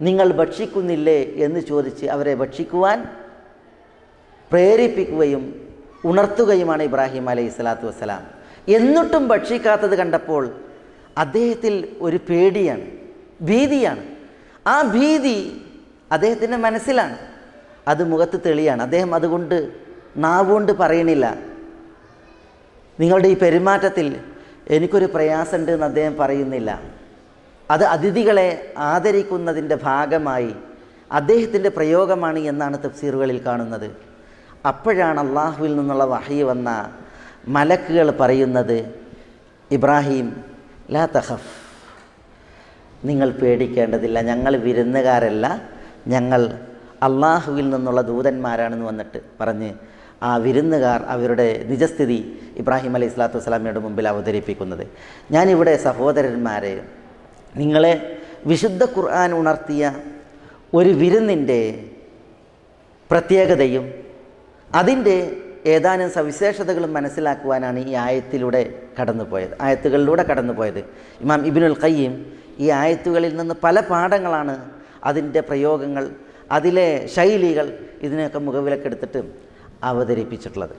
നിങ്ങൾ ഭക്ഷിക്കുന്നില്ലേ എന്ന് ചോദിച്ച് അവരെ ഭക്ഷിക്കുവാൻ പ്രേരിപ്പിക്കുകയും ഉണർത്തുകയുമാണ് ഇബ്രാഹിം അലൈഹി സ്വലാത്തു വസ്സലാം. എന്നിട്ടും ഭക്ഷിക്കാത്തത് കണ്ടപ്പോൾ അദ്ദേഹത്തിൽ ഒരു പേടിയാണ്, ഭീതിയാണ്. ആ ഭീതി അദ്ദേഹത്തിൻ്റെ മനസ്സിലാണ്, അത് മുഖത്ത് തെളിയാണ്. അദ്ദേഹം അതുകൊണ്ട് നാവുകൊണ്ട് പറയണില്ല, നിങ്ങളുടെ ഈ പെരുമാറ്റത്തിൽ എനിക്കൊരു പ്രയാസമുണ്ട് എന്ന് അദ്ദേഹം പറയുന്നില്ല. അത് അതിഥികളെ ആദരിക്കുന്നതിൻ്റെ ഭാഗമായി അദ്ദേഹത്തിൻ്റെ പ്രയോഗമാണ് എന്നാണ് തഫ്സീറുകളിൽ കാണുന്നത്. അപ്പോഴാണ് അള്ളാഹുവിൽ നിന്നുള്ള വഹി വന്ന മലക്കുകൾ പറയുന്നത്, ഇബ്രാഹിം ലാ തഖഫ്, നിങ്ങൾ പേടിക്കേണ്ടതില്ല, ഞങ്ങൾ വിരുന്നുകാരല്ല, ഞങ്ങൾ അള്ളാഹുവിൽ നിന്നുള്ള ദൂതന്മാരാണെന്ന് വന്നിട്ട് പറഞ്ഞ് ആ വിരുന്നുകാർ അവരുടെ നിജസ്ഥിതി ഇബ്രാഹിം അലൈഹി സ്വലാത്തു വസ്സലാമയുടെ മുമ്പിൽ അവതരിപ്പിക്കുന്നത്. ഞാനിവിടെ സഹോദരന്മാരെ, നിങ്ങളെ വിശുദ്ധ ഖുർആൻ ഉണർത്തിയ ഒരു വിരുന്നിൻ്റെ പ്രത്യേകതയും അതിൻ്റെ ഏതാനും സവിശേഷതകളും മനസ്സിലാക്കുവാനാണ് ഈ ആയത്തുകളിലൂടെ കടന്നുപോയത്. ഇമാം ഇബ്നുൽ ഖയ്യിം ഈ ആയത്തുകളിൽ നിന്ന് പല പാഠങ്ങളാണ്, അതിൻ്റെ പ്രയോഗങ്ങൾ, അതിലെ ശൈലികൾ, ഇതിനെയൊക്കെ മുഖവിലക്കെടുത്തിട്ട് അവതരിപ്പിച്ചിട്ടുള്ളത്.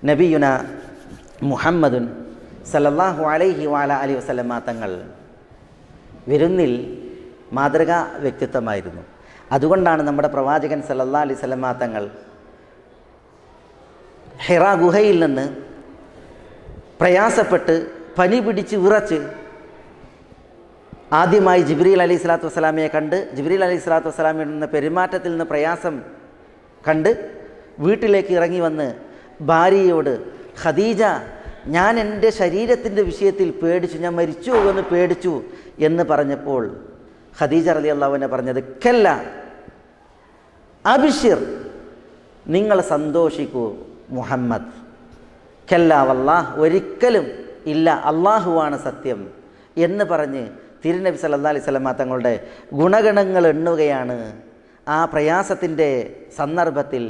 നബിയുന മുഹമ്മദുൻ സല്ലല്ലാഹു അലൈഹി വഅല അലിഹി വസല്ലമ തങ്ങൾ വിരുന്നിൽ മാതൃകാ വ്യക്തിത്വമായിരുന്നു. അതുകൊണ്ടാണ് നമ്മുടെ പ്രവാചകൻ സല്ലല്ലാഹു അലൈഹി വസല്ലമ തങ്ങൾ ഹിറാ ഗുഹയിൽ നിന്ന് പ്രയാസപ്പെട്ട് പനി പിടിച്ച് വിറച്ച് ആദ്യമായി ജിബ്രീൽ അലൈഹി സ്വലാത്തു വസ്സലാമയെ കണ്ട്, ജിബ്രീൽ അലൈഹി സ്വലാത്തു വസ്സലാമയുടെ നിന്ന് പെരുമാറ്റത്തിൽ നിന്ന് പ്രയാസം കണ്ട് വീട്ടിലേക്ക് ഇറങ്ങി വന്ന് ഭാര്യയോട്, ഖദീജ, ഞാൻ എൻ്റെ ശരീരത്തിൻ്റെ വിഷയത്തിൽ പേടിച്ചു, ഞാൻ മരിച്ചു പോകുമെന്ന് പേടിച്ചു എന്ന് പറഞ്ഞപ്പോൾ ഖദീജ റളിയല്ലാഹു അൻഹ പറഞ്ഞത്, കല്ല അബ്ശിർ, നിങ്ങൾ സന്തോഷിക്കൂ മുഹമ്മദ്, കല്ല വല്ലാഹ്, ഒരിക്കലും ഇല്ല, അള്ളാഹുവാണ് സത്യം എന്ന് പറഞ്ഞ് തിരുനബി സല്ലല്ലാഹു അലൈഹി വസല്ലമ തങ്ങളുടെ ഗുണഗണങ്ങൾ എണ്ണുകയാണ്. ആ പ്രയാസത്തിൻ്റെ സന്ദർഭത്തിൽ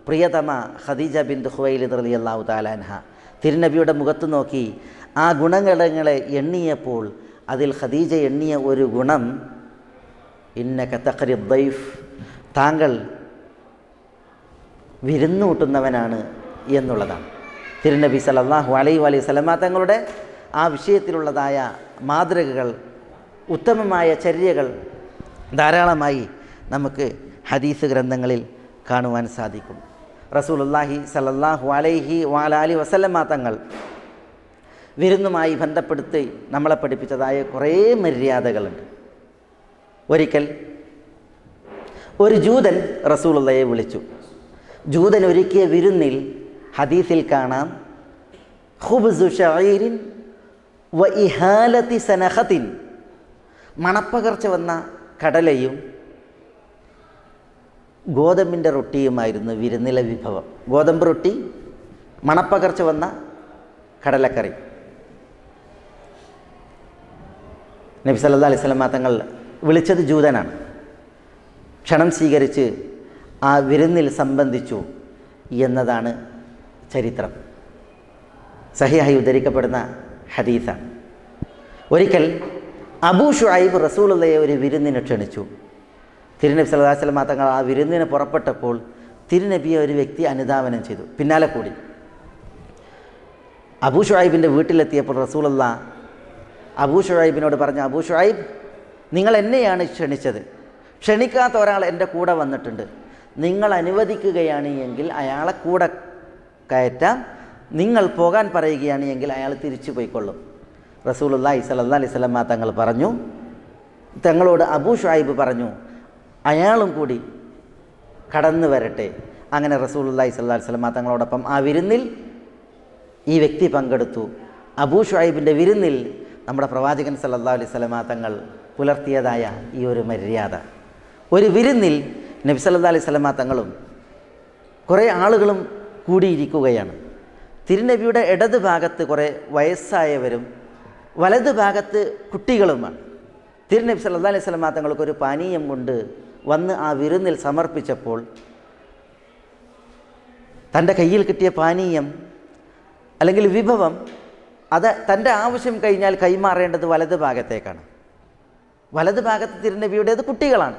പ്രിയതമ ഖദീജ ബിൻത് ഖുവൈലിദ് റളിയല്ലാഹു തആല അൻഹ തിരുനബിയുടെ മുഖത്ത് നോക്കി ആ ഗുണഗണങ്ങളെ എണ്ണിയപ്പോൾ അതിൽ ഖദീജ എണ്ണിയ ഒരു ഗുണം, ഇന്നക തഖരി ദൈഫ്, താങ്കൾ വിരുന്നൂട്ടുന്നവനാണ് എന്നുള്ളതാണ്. തിരുനബി സല്ലല്ലാഹു അലൈഹി വസല്ലമ തങ്ങളുടെ ആ വിഷയത്തിലുള്ളതായ മാതൃകകൾ, ഉത്തമമായ ചര്യകൾ ധാരാളമായി നമുക്ക് ഹദീസ് ഗ്രന്ഥങ്ങളിൽ കാണുവാൻ സാധിക്കും. റസൂലുള്ളാഹി സല്ലല്ലാഹു അലൈഹി വഅലി വസല്ലമ തങ്ങൾ വിരുന്നുമായി ബന്ധപ്പെടുത്തി നമ്മളെ പഠിപ്പിച്ചതായ കുറേ മര്യാദകളുണ്ട്. ഒരിക്കൽ ഒരു ജൂതൻ റസൂലുള്ളാഹിയെ വിളിച്ചു. ജൂതൻ ഒരുക്കിയ വിരുന്നിൽ ഹദീസിൽ കാണാം ഖുബ്സു ശഈരിൻ വ ഇഹാലതി സനഖത്തിൻ, മണപ്പകർച്ച വന്ന കടലയും ഗോതമ്പിൻ്റെ റൊട്ടിയുമായിരുന്നു വിരുന്നിലെ വിഭവം. ഗോതമ്പ് റൊട്ടി, മണപ്പകർച്ച വന്ന കടലക്കറി. നബി സല്ലല്ലാഹു അലൈഹി വസല്ലം തങ്ങൾ വിളിച്ചത് ജൂതനാണ്. ക്ഷണം സ്വീകരിച്ച് ആ വിരുന്നിൽ സംബന്ധിച്ചു എന്നതാണ് ചരിത്രം. സഹിഹായി ഉദ്ധരിക്കപ്പെടുന്ന ഹദീസാണ്. ഒരിക്കൽ അബൂ ശുഐബ് റസൂലുള്ളാഹിയെ ഒരു വിരുന്നിന് ക്ഷണിച്ചു. തിരുനബി സല്ലല്ലാഹു അലൈഹി വസല്ലം തങ്ങൾ ആ വിരുന്നിന് പുറപ്പെട്ടപ്പോൾ തിരുനബിയെ ഒരു വ്യക്തി അനുധാവനം ചെയ്തു, പിന്നാലെ കൂടി. അബൂ ശുഐബിൻ്റെ വീട്ടിലെത്തിയപ്പോൾ റസൂലുള്ളാഹി അബൂ ശുഐബിനോട് പറഞ്ഞു, അബൂ ശുഐബ്, നിങ്ങൾ എന്നെയാണ് ക്ഷണിച്ചത്, ക്ഷണിക്കാത്ത ഒരാൾ എൻ്റെ കൂടെ വന്നിട്ടുണ്ട്, നിങ്ങൾ അനുവദിക്കുകയാണ് എങ്കിൽ അയാളെ കൂടെ കയറ്റാം, നിങ്ങൾ പോകാൻ പറയുകയാണ് എങ്കിൽ അയാൾ തിരിച്ചു പോയിക്കൊള്ളും. റസൂലുള്ളാഹി സ്വല്ലല്ലാഹു അലൈഹി വസല്ലം തങ്ങൾ പറഞ്ഞു, തങ്ങളോട് അബൂ ശുഐബ് പറഞ്ഞു, അയാളും കൂടി കടന്നു വരട്ടെ. അങ്ങനെ റസൂലുള്ളാഹി സ്വല്ലല്ലാഹു അലൈഹി വസല്ലം തങ്ങളോടൊപ്പം ആ വിരുന്നിൽ ഈ വ്യക്തി പങ്കെടുത്തു. അബൂ ശുഐബിൻ്റെ വിരുന്നിൽ നമ്മുടെ പ്രവാചകൻ സല്ലല്ലാഹു അലൈഹി വസല്ലം തങ്ങൾ പുലർത്തിയതായ ഈ ഒരു മര്യാദ, ഒരു വിരുന്നിൽ നബി സല്ലല്ലാഹു അലൈഹി വസല്ലം തങ്ങളും കുറേ ആളുകളും കൂടിയിരിക്കുകയാണ്. തിരുനബിയുടെ ഇടത് ഭാഗത്ത് കുറേ വയസ്സായവരും വലത് ഭാഗത്ത് കുട്ടികളുമാണ്. തിരുനബി സല്ലല്ലാഹു അലൈഹി വസല്ലം തങ്ങൾക്കൊരു പാനീയം കൊണ്ട് വന്ന് ആ വിരുന്നിൽ സമർപ്പിച്ചപ്പോൾ തൻ്റെ കയ്യിൽ കിട്ടിയ പാനീയം അല്ലെങ്കിൽ വിഭവം അത് തൻ്റെ ആവശ്യം കഴിഞ്ഞാൽ കൈമാറേണ്ടത് വലത് ഭാഗത്തേക്കാണ്. വലത് ഭാഗത്ത് തിരുനബിയുടേത് കുട്ടികളാണ്,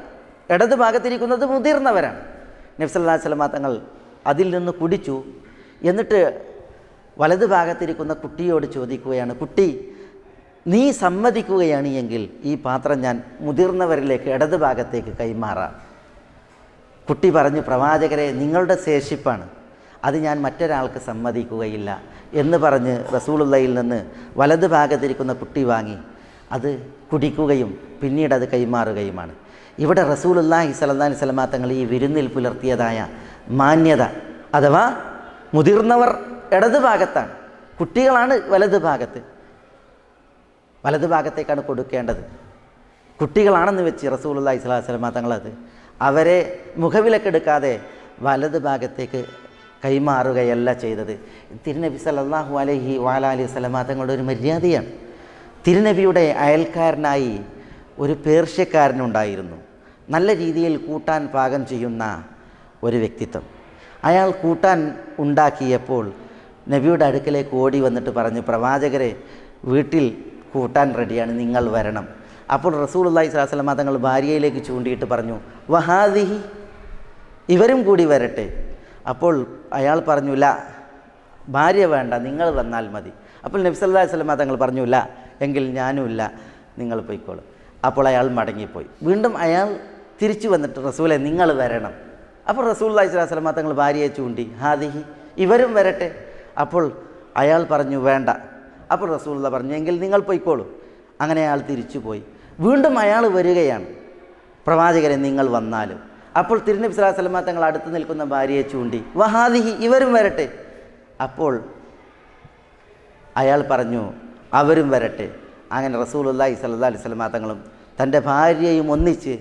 ഇടത് ഭാഗത്തിരിക്കുന്നത് മുതിർന്നവരാണ്. നബി സല്ലല്ലാഹു അലൈഹി വസല്ലം തങ്ങൾ അതിൽ നിന്ന് കുടിച്ചു. എന്നിട്ട് വലത് ഭാഗത്തിരിക്കുന്ന കുട്ടിയോട് ചോദിക്കുകയാണ്, കുട്ടി, നീ സമ്മതിക്കുകയാണ് എങ്കിൽ ഈ പാത്രം ഞാൻ മുതിർന്നവരിലേക്ക് ഇടത് ഭാഗത്തേക്ക് കൈമാറാം. കുട്ടി പറഞ്ഞു, പ്രവാചകരെ, നിങ്ങളുടെ ശേഷിപ്പാണ്, അത് ഞാൻ മറ്റൊരാൾക്ക് സമ്മതിക്കുകയില്ല എന്ന് പറഞ്ഞ് റസൂലുള്ളാഹിയിൽ നിന്ന് വലത് ഭാഗത്തിരിക്കുന്ന കുട്ടി വാങ്ങി അത് കുടിക്കുകയും പിന്നീട് അത് കൈമാറുകയുമാണ്. ഇവിടെ റസൂലുള്ളാഹി സ്വല്ലല്ലാഹു അലൈഹി വസല്ലം തങ്ങൾ ഈ വിരുന്നിൽ പുലർത്തിയതായ മാന്യത, അഥവാ മുതിർന്നവർ ഇടത് ഭാഗത്താണ്, കുട്ടികളാണ് വലത് ഭാഗത്ത്. വലത് ഭാഗത്തേക്കാണ് കൊടുക്കേണ്ടത്. കുട്ടികളാണെന്ന് വെച്ച് റസൂലുള്ളാഹി സ്വല്ലല്ലാഹു അലൈഹി വസല്ലം തങ്ങളത് അവരെ മുഖവിലക്കെടുക്കാതെ വലത് ഭാഗത്തേക്ക് കൈമാറുകയല്ല ചെയ്തത്. തിരുനബി സല്ലല്ലാഹു അലൈഹി വസല്ലം തങ്ങളുടെ ഒരു മര്യാദയാണ്. തിരുനബിയുടെ അയൽക്കാരനായി ഒരു പേർഷ്യക്കാരനുണ്ടായിരുന്നു, നല്ല രീതിയിൽ കൂട്ടാൻ പാകം ചെയ്യുന്ന ഒരു വ്യക്തിത്വം. അയാൾ കൂട്ടാൻ ഉണ്ടാക്കിയപ്പോൾ നബിയുടെ അടുക്കലേക്ക് ഓടി വന്നിട്ട് പറഞ്ഞു, പ്രവാചകരെ, വീട്ടിൽ കൂട്ടാൻ റെഡിയാണ്, നിങ്ങൾ വരണം. അപ്പോൾ റസൂലുള്ളാഹി സ്വല്ലല്ലാഹു അലൈഹി വസല്ലം തങ്ങൾ ഭാര്യയിലേക്ക് ചൂണ്ടിയിട്ട് പറഞ്ഞു, വഹാദിഹി, ഇവരും കൂടി വരട്ടെ. അപ്പോൾ അയാൾ പറഞ്ഞു, ല, ഭാര്യ വേണ്ട, നിങ്ങൾ വന്നാൽ മതി. അപ്പോൾ നബി സല്ലല്ലാഹു അലൈഹി വസല്ലം തങ്ങൾ പറഞ്ഞു, ല, എങ്കിൽ ഞാനും ഇല്ല, നിങ്ങൾ പോയിക്കോളും. അപ്പോൾ അയാൾ മടങ്ങിപ്പോയി. വീണ്ടും അയാൾ തിരിച്ചു വന്നിട്ട്, റസൂലെ, നിങ്ങൾ വരണം. അപ്പോൾ റസൂലുള്ളാഹി സ്വല്ലല്ലാഹു അലൈഹി വസല്ലം തങ്ങൾ ഭാര്യയെ ചൂണ്ടി, ഹാദിഹി, ഇവരും വരട്ടെ. അപ്പോൾ അയാൾ പറഞ്ഞു, വേണ്ട. അപ്പോൾ റസൂലുള്ളാഹി പറഞ്ഞു, എങ്കിൽ നിങ്ങൾ പോയിക്കോളൂ. അങ്ങനെ അയാൾ തിരിച്ചു പോയി. വീണ്ടും അയാൾ വരികയാണ്, പ്രവാചകരെ, നിങ്ങൾ വന്നാലും. അപ്പോൾ തിരുനബി സ്വല്ലല്ലാഹു അലൈഹി വസല്ലം തങ്ങൾ അടുത്ത് നിൽക്കുന്ന ഭാര്യയെ ചൂണ്ടി, വഹാദിഹി, ഇവരും വരട്ടെ. അപ്പോൾ അയാൾ പറഞ്ഞു, അവരും വരട്ടെ. അങ്ങനെ റസൂലുള്ളാഹി സ്വല്ലല്ലാഹു അലൈഹി വസല്ലം തങ്ങളും തൻ്റെ ഭാര്യയും ഒന്നിച്ച്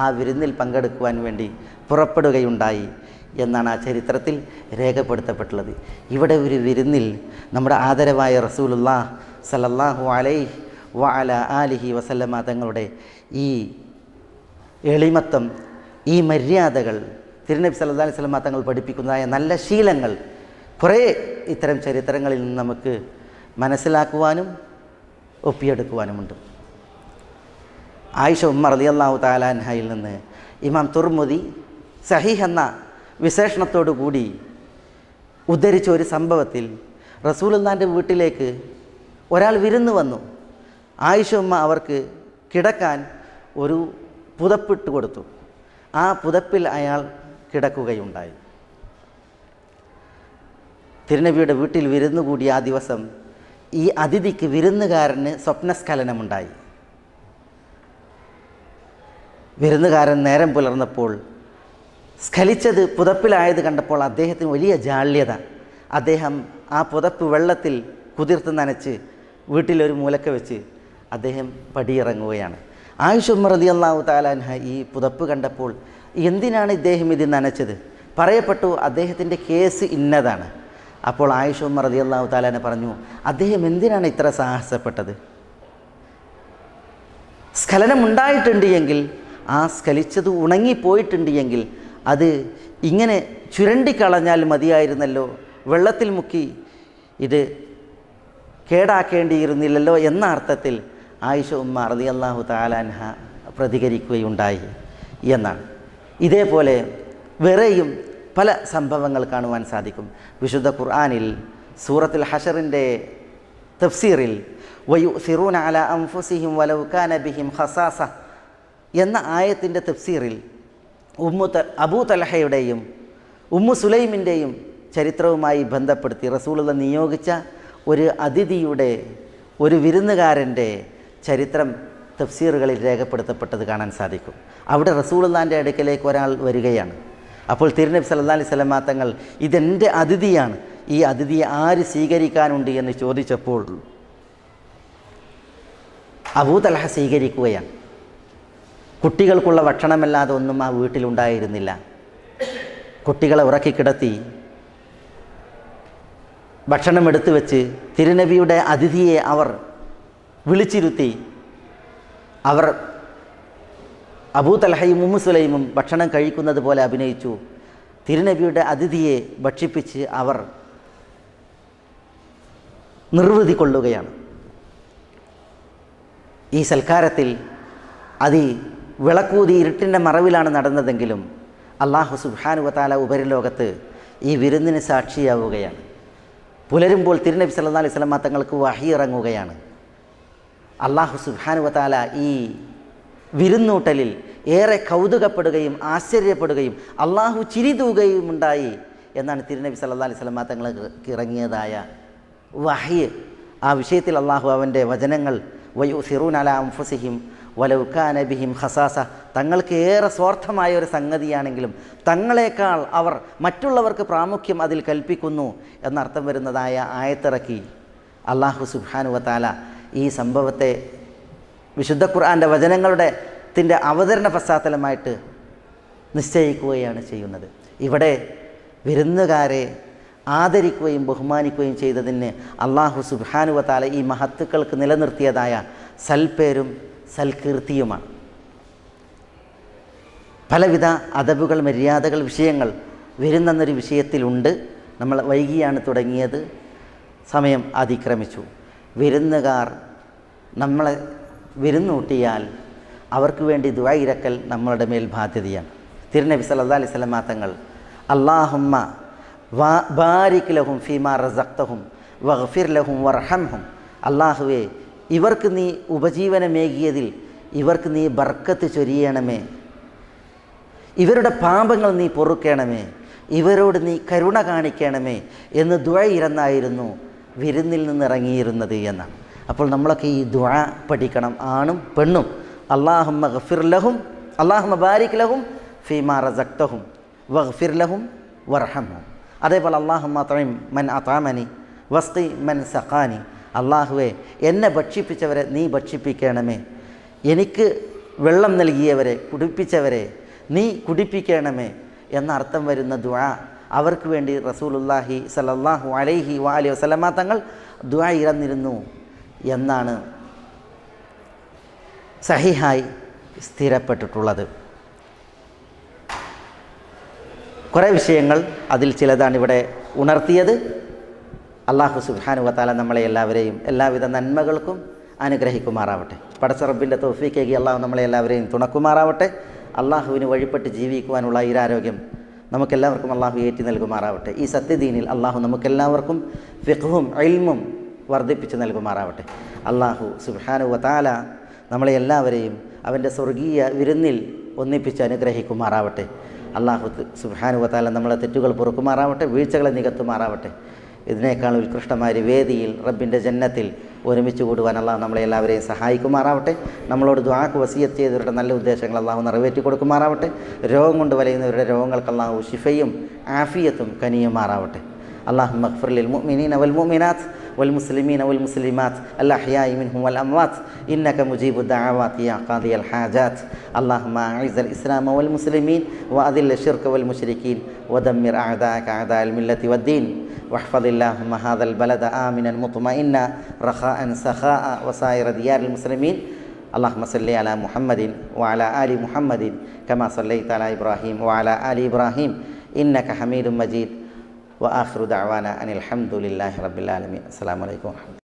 ആ വിരുന്നിൽ പങ്കെടുക്കുവാൻ വേണ്ടി പുറപ്പെടുകയുണ്ടായി എന്നാണ് ആ ചരിത്രത്തിൽ രേഖപ്പെടുത്തപ്പെട്ടുള്ളത്. ഇവിടെ ഒരു വിരുന്നിൽ നമ്മുടെ ആദരവായ റസൂലുള്ളാഹി സ്വല്ലല്ലാഹു അലൈഹി വഅലാ ആലിഹി വസല്ലമ തങ്ങളുടെ ഈ എളിമത്വം, ഈ മര്യാദകൾ, തിരുനബി സല്ലല്ലാഹു അലൈഹി വസല്ലമ തങ്ങൾ പഠിപ്പിക്കുന്നതായ നല്ല ശീലങ്ങൾ കുറേ ഇത്തരം ചരിത്രങ്ങളിൽ നിന്ന് നമുക്ക് മനസ്സിലാക്കുവാനും ഒപ്പിയെടുക്കുവാനുമുണ്ട്. ആയിഷ ഉമ്മ റളിയല്ലാഹു തആല അൻഹയിൽ നിന്ന് ഇമാം തുർമുദി സഹീഹ് എന്ന വിശേഷണത്തോടു കൂടി ഉദ്ധരിച്ച ഒരു സംഭവത്തിൽ റസൂലുള്ളാഹിൻ്റെ വീട്ടിലേക്ക് ഒരാൾ വിരുന്ന് വന്നു. ആയിഷ ഉമ്മ അവർക്ക് കിടക്കാൻ ഒരു പുതപ്പിട്ട് കൊടുത്തു. ആ പുതപ്പിൽ അയാൾ കിടക്കുകയുണ്ടായി. തിരുനബിയുടെ വീട്ടിൽ വിരുന്ന് കൂടിയ ആ ദിവസം ഈ അതിഥിക്ക്, വിരുന്നുകാരന് സ്വപ്നസ്ഖലനമുണ്ടായി. വിരുന്നുകാരൻ നേരം പുലർന്നപ്പോൾ സ്ഖലിച്ചത് പുതപ്പിലായത് കണ്ടപ്പോൾ അദ്ദേഹത്തിന് വലിയ ജാള്യത. അദ്ദേഹം ആ പുതപ്പ് വെള്ളത്തിൽ കുതിർത്ത് നനച്ച് വീട്ടിലൊരു മൂലക്ക വെച്ച് അദ്ദേഹം പടിയിറങ്ങുകയാണ്. ആയിഷ ഉമ്മ റളിയല്ലാഹു തആല അൻഹ ഈ പുതപ്പ് കണ്ടപ്പോൾ എന്തിനാണ് ഇദ്ദേഹം ഇത് നനച്ചത്? പറയപ്പെട്ടു അദ്ദേഹത്തിൻ്റെ കേസ് ഇന്നതാണ്. അപ്പോൾ ആയിഷ ഉമ്മ റളിയല്ലാഹു തആല അൻഹ പറഞ്ഞു, അദ്ദേഹം എന്തിനാണ് ഇത്ര സാഹസപ്പെട്ടത്? സ്ഖലനം ഉണ്ടായിട്ടുണ്ട് എങ്കിൽ, ആ സ്ഖലിച്ചത് ഉണങ്ങിപ്പോയിട്ടുണ്ട് എങ്കിൽ അത് ഇങ്ങനെ ചുരണ്ടിക്കളഞ്ഞാൽ മതിയായിരുന്നല്ലോ, വെള്ളത്തിൽ മുക്കി ഇത് കേടാക്കേണ്ടിയിരുന്നില്ലല്ലോ എന്ന അർത്ഥത്തിൽ ആയിഷ ഉമ്മ റളിയല്ലാഹു തആല അൻഹ പ്രതികരിക്കുകയുണ്ടായി എന്നാണ്. ഇതേപോലെ വേറെയും പല സംഭവങ്ങൾ കാണുവാൻ സാധിക്കും. വിശുദ്ധ ഖുർആനിൽ സൂറത്തുൽ ഹശറിൻ്റെ തഫ്സീറിൽ വയുസിറൂന അലാ അൻഫുസിഹിം വലൗ കാന ബിഹിം ഖസാസ എന്ന ആയത്തിൻ്റെ തഫ്സീറിൽ അബൂ തൽഹയുടെയും ഉമ്മു സുലൈമിൻ്റെയും ചരിത്രവുമായി ബന്ധപ്പെടുത്തി റസൂലുള്ളാഹി നിയോഗിച്ച ഒരു അതിഥിയുടെ, ഒരു വിരുന്നുകാരൻ്റെ ചരിത്രം തഫ്സീറുകളിൽ രേഖപ്പെടുത്തപ്പെട്ടത് കാണാൻ സാധിക്കും. അവിടെ റസൂലുള്ളാഹിൻ്റെ അടുക്കലേക്ക് ഒരാൾ വരികയാണ്. അപ്പോൾ തിരുനബി സല്ലല്ലാഹു അലൈഹി വസല്ലം തങ്ങൾ ഇതെൻ്റെ അതിഥിയാണ്, ഈ അതിഥിയെ ആര് സ്വീകരിക്കാനുണ്ട് എന്ന് ചോദിച്ചപ്പോൾ അബൂ തൽഹ സ്വീകരിക്കുകയാണ്. കുട്ടികൾക്കുള്ള ഭക്ഷണമല്ലാതെ ഒന്നും ആ വീട്ടിലുണ്ടായിരുന്നില്ല. കുട്ടികളെ ഉറക്കി കിടത്തി ഭക്ഷണം എടുത്തു വെച്ച് തിരുനബിയുടെ അതിഥിയെ അവർ വിളിച്ചിരുത്തി. അവർ അബൂ തൽഹയും ഉമ്മു സുലൈമും ഭക്ഷണം കഴിക്കുന്നത് പോലെ അഭിനയിച്ചു. തിരുനബിയുടെ അതിഥിയെ ഭക്ഷിപ്പിച്ച് അവർ നിർവൃതി കൊള്ളുകയാണ്. ഈ സൽക്കാരത്തിൽ വിളക്കൂതി ഇരുട്ടിൻ്റെ മറവിലാണ് നടന്നതെങ്കിലും അല്ലാഹു സുബ്ഹാനഹു വ തആല ഉപരിലോകത്ത് ഈ വിരുന്നിന് സാക്ഷിയാവുകയാണ്. പുലരുമ്പോൾ തിരുനബി സല്ലല്ലാഹു അലൈഹി വസല്ലം തങ്ങൾക്ക് വഹി ഇറങ്ങുകയാണ്. അല്ലാഹു സുബ്ഹാനഹു വ തആല ഈ വിരുന്നൂട്ടലിൽ ഏറെ കൗതുകപ്പെടുകയും ആശ്ചര്യപ്പെടുകയും അള്ളാഹു ചിരി തൂകുകയും ഉണ്ടായി എന്നാണ് തിരുനബി സല്ലല്ലാഹു അലൈഹി വസല്ലം തങ്ങൾക്ക് ഇറങ്ങിയതായ വഹി. ആ വിഷയത്തിൽ അള്ളാഹു അവൻ്റെ വചനങ്ങൾ വയുസിറൂന അലാ അൻഫുസിഹിം വലൗ കാന ബിഹിം ഖസാസ, തങ്ങൾക്ക് ഏറെ സ്വാർത്ഥമായ ഒരു സംഗതിയാണെങ്കിലും തങ്ങളെക്കാൾ അവർ മറ്റുള്ളവർക്ക് പ്രാമുഖ്യം അതിൽ കൽപ്പിക്കുന്നു എന്നർത്ഥം വരുന്നതായ ആയത്തിറക്കി അല്ലാഹു സുബ്ഹാനഹു വ തആല ഈ സംഭവത്തെ വിശുദ്ധ ഖുർആൻ്റെ വചനങ്ങളുടെ അവതരണ പശ്ചാത്തലമായിട്ട് നിശ്ചയിക്കുകയാണ് ചെയ്യുന്നത്. ഇവിടെ വിരുന്നുകാരെ ആദരിക്കുകയും ബഹുമാനിക്കുകയും ചെയ്തതിന് അല്ലാഹു സുബ്ഹാനഹു വ തആല ഈ മഹത്തുക്കൾക്ക് നിലനിർത്തിയതായ സൽപ്പേരും സൽകീർത്തിയുമാണ്. പലവിധ അദബുകൾ, മര്യാദകൾ, വിഷയങ്ങൾ വിരുന്നെന്നൊരു വിഷയത്തിലുണ്ട്. നമ്മൾ വൈകിയാണ് തുടങ്ങിയത്, സമയം അതിക്രമിച്ചു. വിരുന്നുകാർ നമ്മളെ വിരുന്നൂട്ടിയാൽ അവർക്ക് വേണ്ടി ദുആ ഇരക്കൽ നമ്മളുടെ മേൽ ബാധ്യതയാണ്. തിരുനബി സല്ലല്ലാഹു അലൈഹി വസല്ലം തങ്ങൾ അല്ലാഹുമ്മ ബാരിക് ലഹും ഫീമാ റസഖ്തഹും വഗ്ഫിർ ലഹും വർഹംഹും, അല്ലാഹുവേ ഇവർക്ക് നീ ഉപജീവനമേകിയതിൽ ഇവർക്ക് നീ ബർക്കത്ത് ചൊരിയണമേ, ഇവരുടെ പാപങ്ങൾ നീ പൊറുക്കണമേ, ഇവരോട് നീ കരുണ കാണിക്കണമേ എന്ന് ദുആ ഇരന്നായിരുന്നു വിരുന്നിൽ നിന്നിറങ്ങിയിരുന്നത് എന്നാണ്. അപ്പോൾ നമ്മളൊക്കെ ഈ ദുആ പഠിക്കണം, ആണും പെണ്ണും. അല്ലാഹുമ്മ ഗഫിർ ലഹും, അല്ലാഹുമ്മ ബാരിക് ലഹും ഫീമാ റസഖ്തഹും വഗ്ഫിർ ലഹും വർഹംഹും. അതേപോലെ അല്ലാഹുമ്മ അത്ഇം മൻ അത്അമനി വസ്ഖി മൻ സഖാനി, അല്ലാഹുവേ എന്നെ ഭക്ഷിപ്പിച്ചവരെ നീ ഭക്ഷിപ്പിക്കണമേ, എനിക്ക് വെള്ളം നൽകിയവരെ, കുടിപ്പിച്ചവരെ നീ കുടിപ്പിക്കണമേ എന്നർത്ഥം വരുന്ന ദുആ അവർക്ക് വേണ്ടി റസൂലുള്ളാഹി സ്വല്ലല്ലാഹു അലൈഹി വഅലിഹി വസല്ലമ തങ്ങൾ ദുആ ഇറന്നിരുന്നു എന്നാണ് സഹിഹായി സ്ഥിരപ്പെട്ടിട്ടുള്ളത്. കുറേ വിഷയങ്ങൾ, അതിൽ ചിലതാണ് ഇവിടെ ഉണർത്തിയത്. അല്ലാഹു സുബ്ഹാനഹു വ തആല നമ്മളെ എല്ലാവരെയും എല്ലാവിധ നന്മകൾക്കും അനുഗ്രഹിക്കുമാറാവട്ടെ. പടച്ച റബ്ബിൻ്റെ തൗഫീഖേകി അല്ലാഹു നമ്മളെ എല്ലാവരെയും തുണക്കുമാറാവട്ടെ. അള്ളാഹുവിന് വഴിപ്പെട്ട് ജീവിക്കുവാനുള്ള ഈരാരോഗ്യം നമുക്കെല്ലാവർക്കും അള്ളാഹു ഏറ്റി നൽകുമാറാവട്ടെ. ഈ സത്യദീനിൽ അള്ളാഹു നമുക്കെല്ലാവർക്കും ഫിഖ്ഹും ഇൽമും വർദ്ധിപ്പിച്ച് നൽകുമാറാവട്ടെ. അള്ളാഹു സുബ്ഹാനഹു വ തആല നമ്മളെ എല്ലാവരെയും അവൻ്റെ സ്വർഗീയ വിരുന്നിൽ ഒന്നിപ്പിച്ച് അനുഗ്രഹിക്കുമാറാവട്ടെ. അള്ളാഹു സുബ്ഹാനഹു വ തആല നമ്മളെ തെറ്റുകൾ പൊറുക്കുമാറാവട്ടെ, വീഴ്ചകളെ നികത്തുമാറാവട്ടെ. ഇതിനേക്കാൾ ഉത്കൃഷ്ടമായ വേദിയിൽ റബ്ബിൻ്റെ ജന്നത്തിൽ ഒരുമിച്ച് കൂടുവാൻ അള്ളാഹു നമ്മളെ എല്ലാവരെയും സഹായിക്കുമാറാവട്ടെ. നമ്മളോട് ദുആക്ക് വസിയത്ത് ചെയ്തവരുടെ നല്ല ഉദ്ദേശങ്ങൾ അള്ളാഹു നിറവേറ്റി കൊടുക്കുമാറാവട്ടെ. രോഗം കൊണ്ട് വലയുന്നവരുടെ രോഗങ്ങൾക്ക് അള്ളാഹു ശിഫയും ആഫിയത്തും കനിയുമാറാവട്ടെ. اللهم اغفر للمؤمنين والمؤمنات والمسلمين والمسلمات الأحياء منهم والأموات إنك مجيب الدعوات يا قاضي الحاجات. اللهم أعز الإسلام والمسلمين وأذل الشرك والمشركين ودمر أعداءك أعداء الملة والدين. واحفظ اللهم هذا البلد آمنا مطمئنا رخاء سخاء وسائر ديار المسلمين. اللهم صل على محمد وعلى آل محمد كما صليت على إبراهيم وعلى آل إبراهيم إنك حميد مجيد. وآخر دعوانا أن الحمد لله رب العالمين. السلام عليكم ورحمة الله.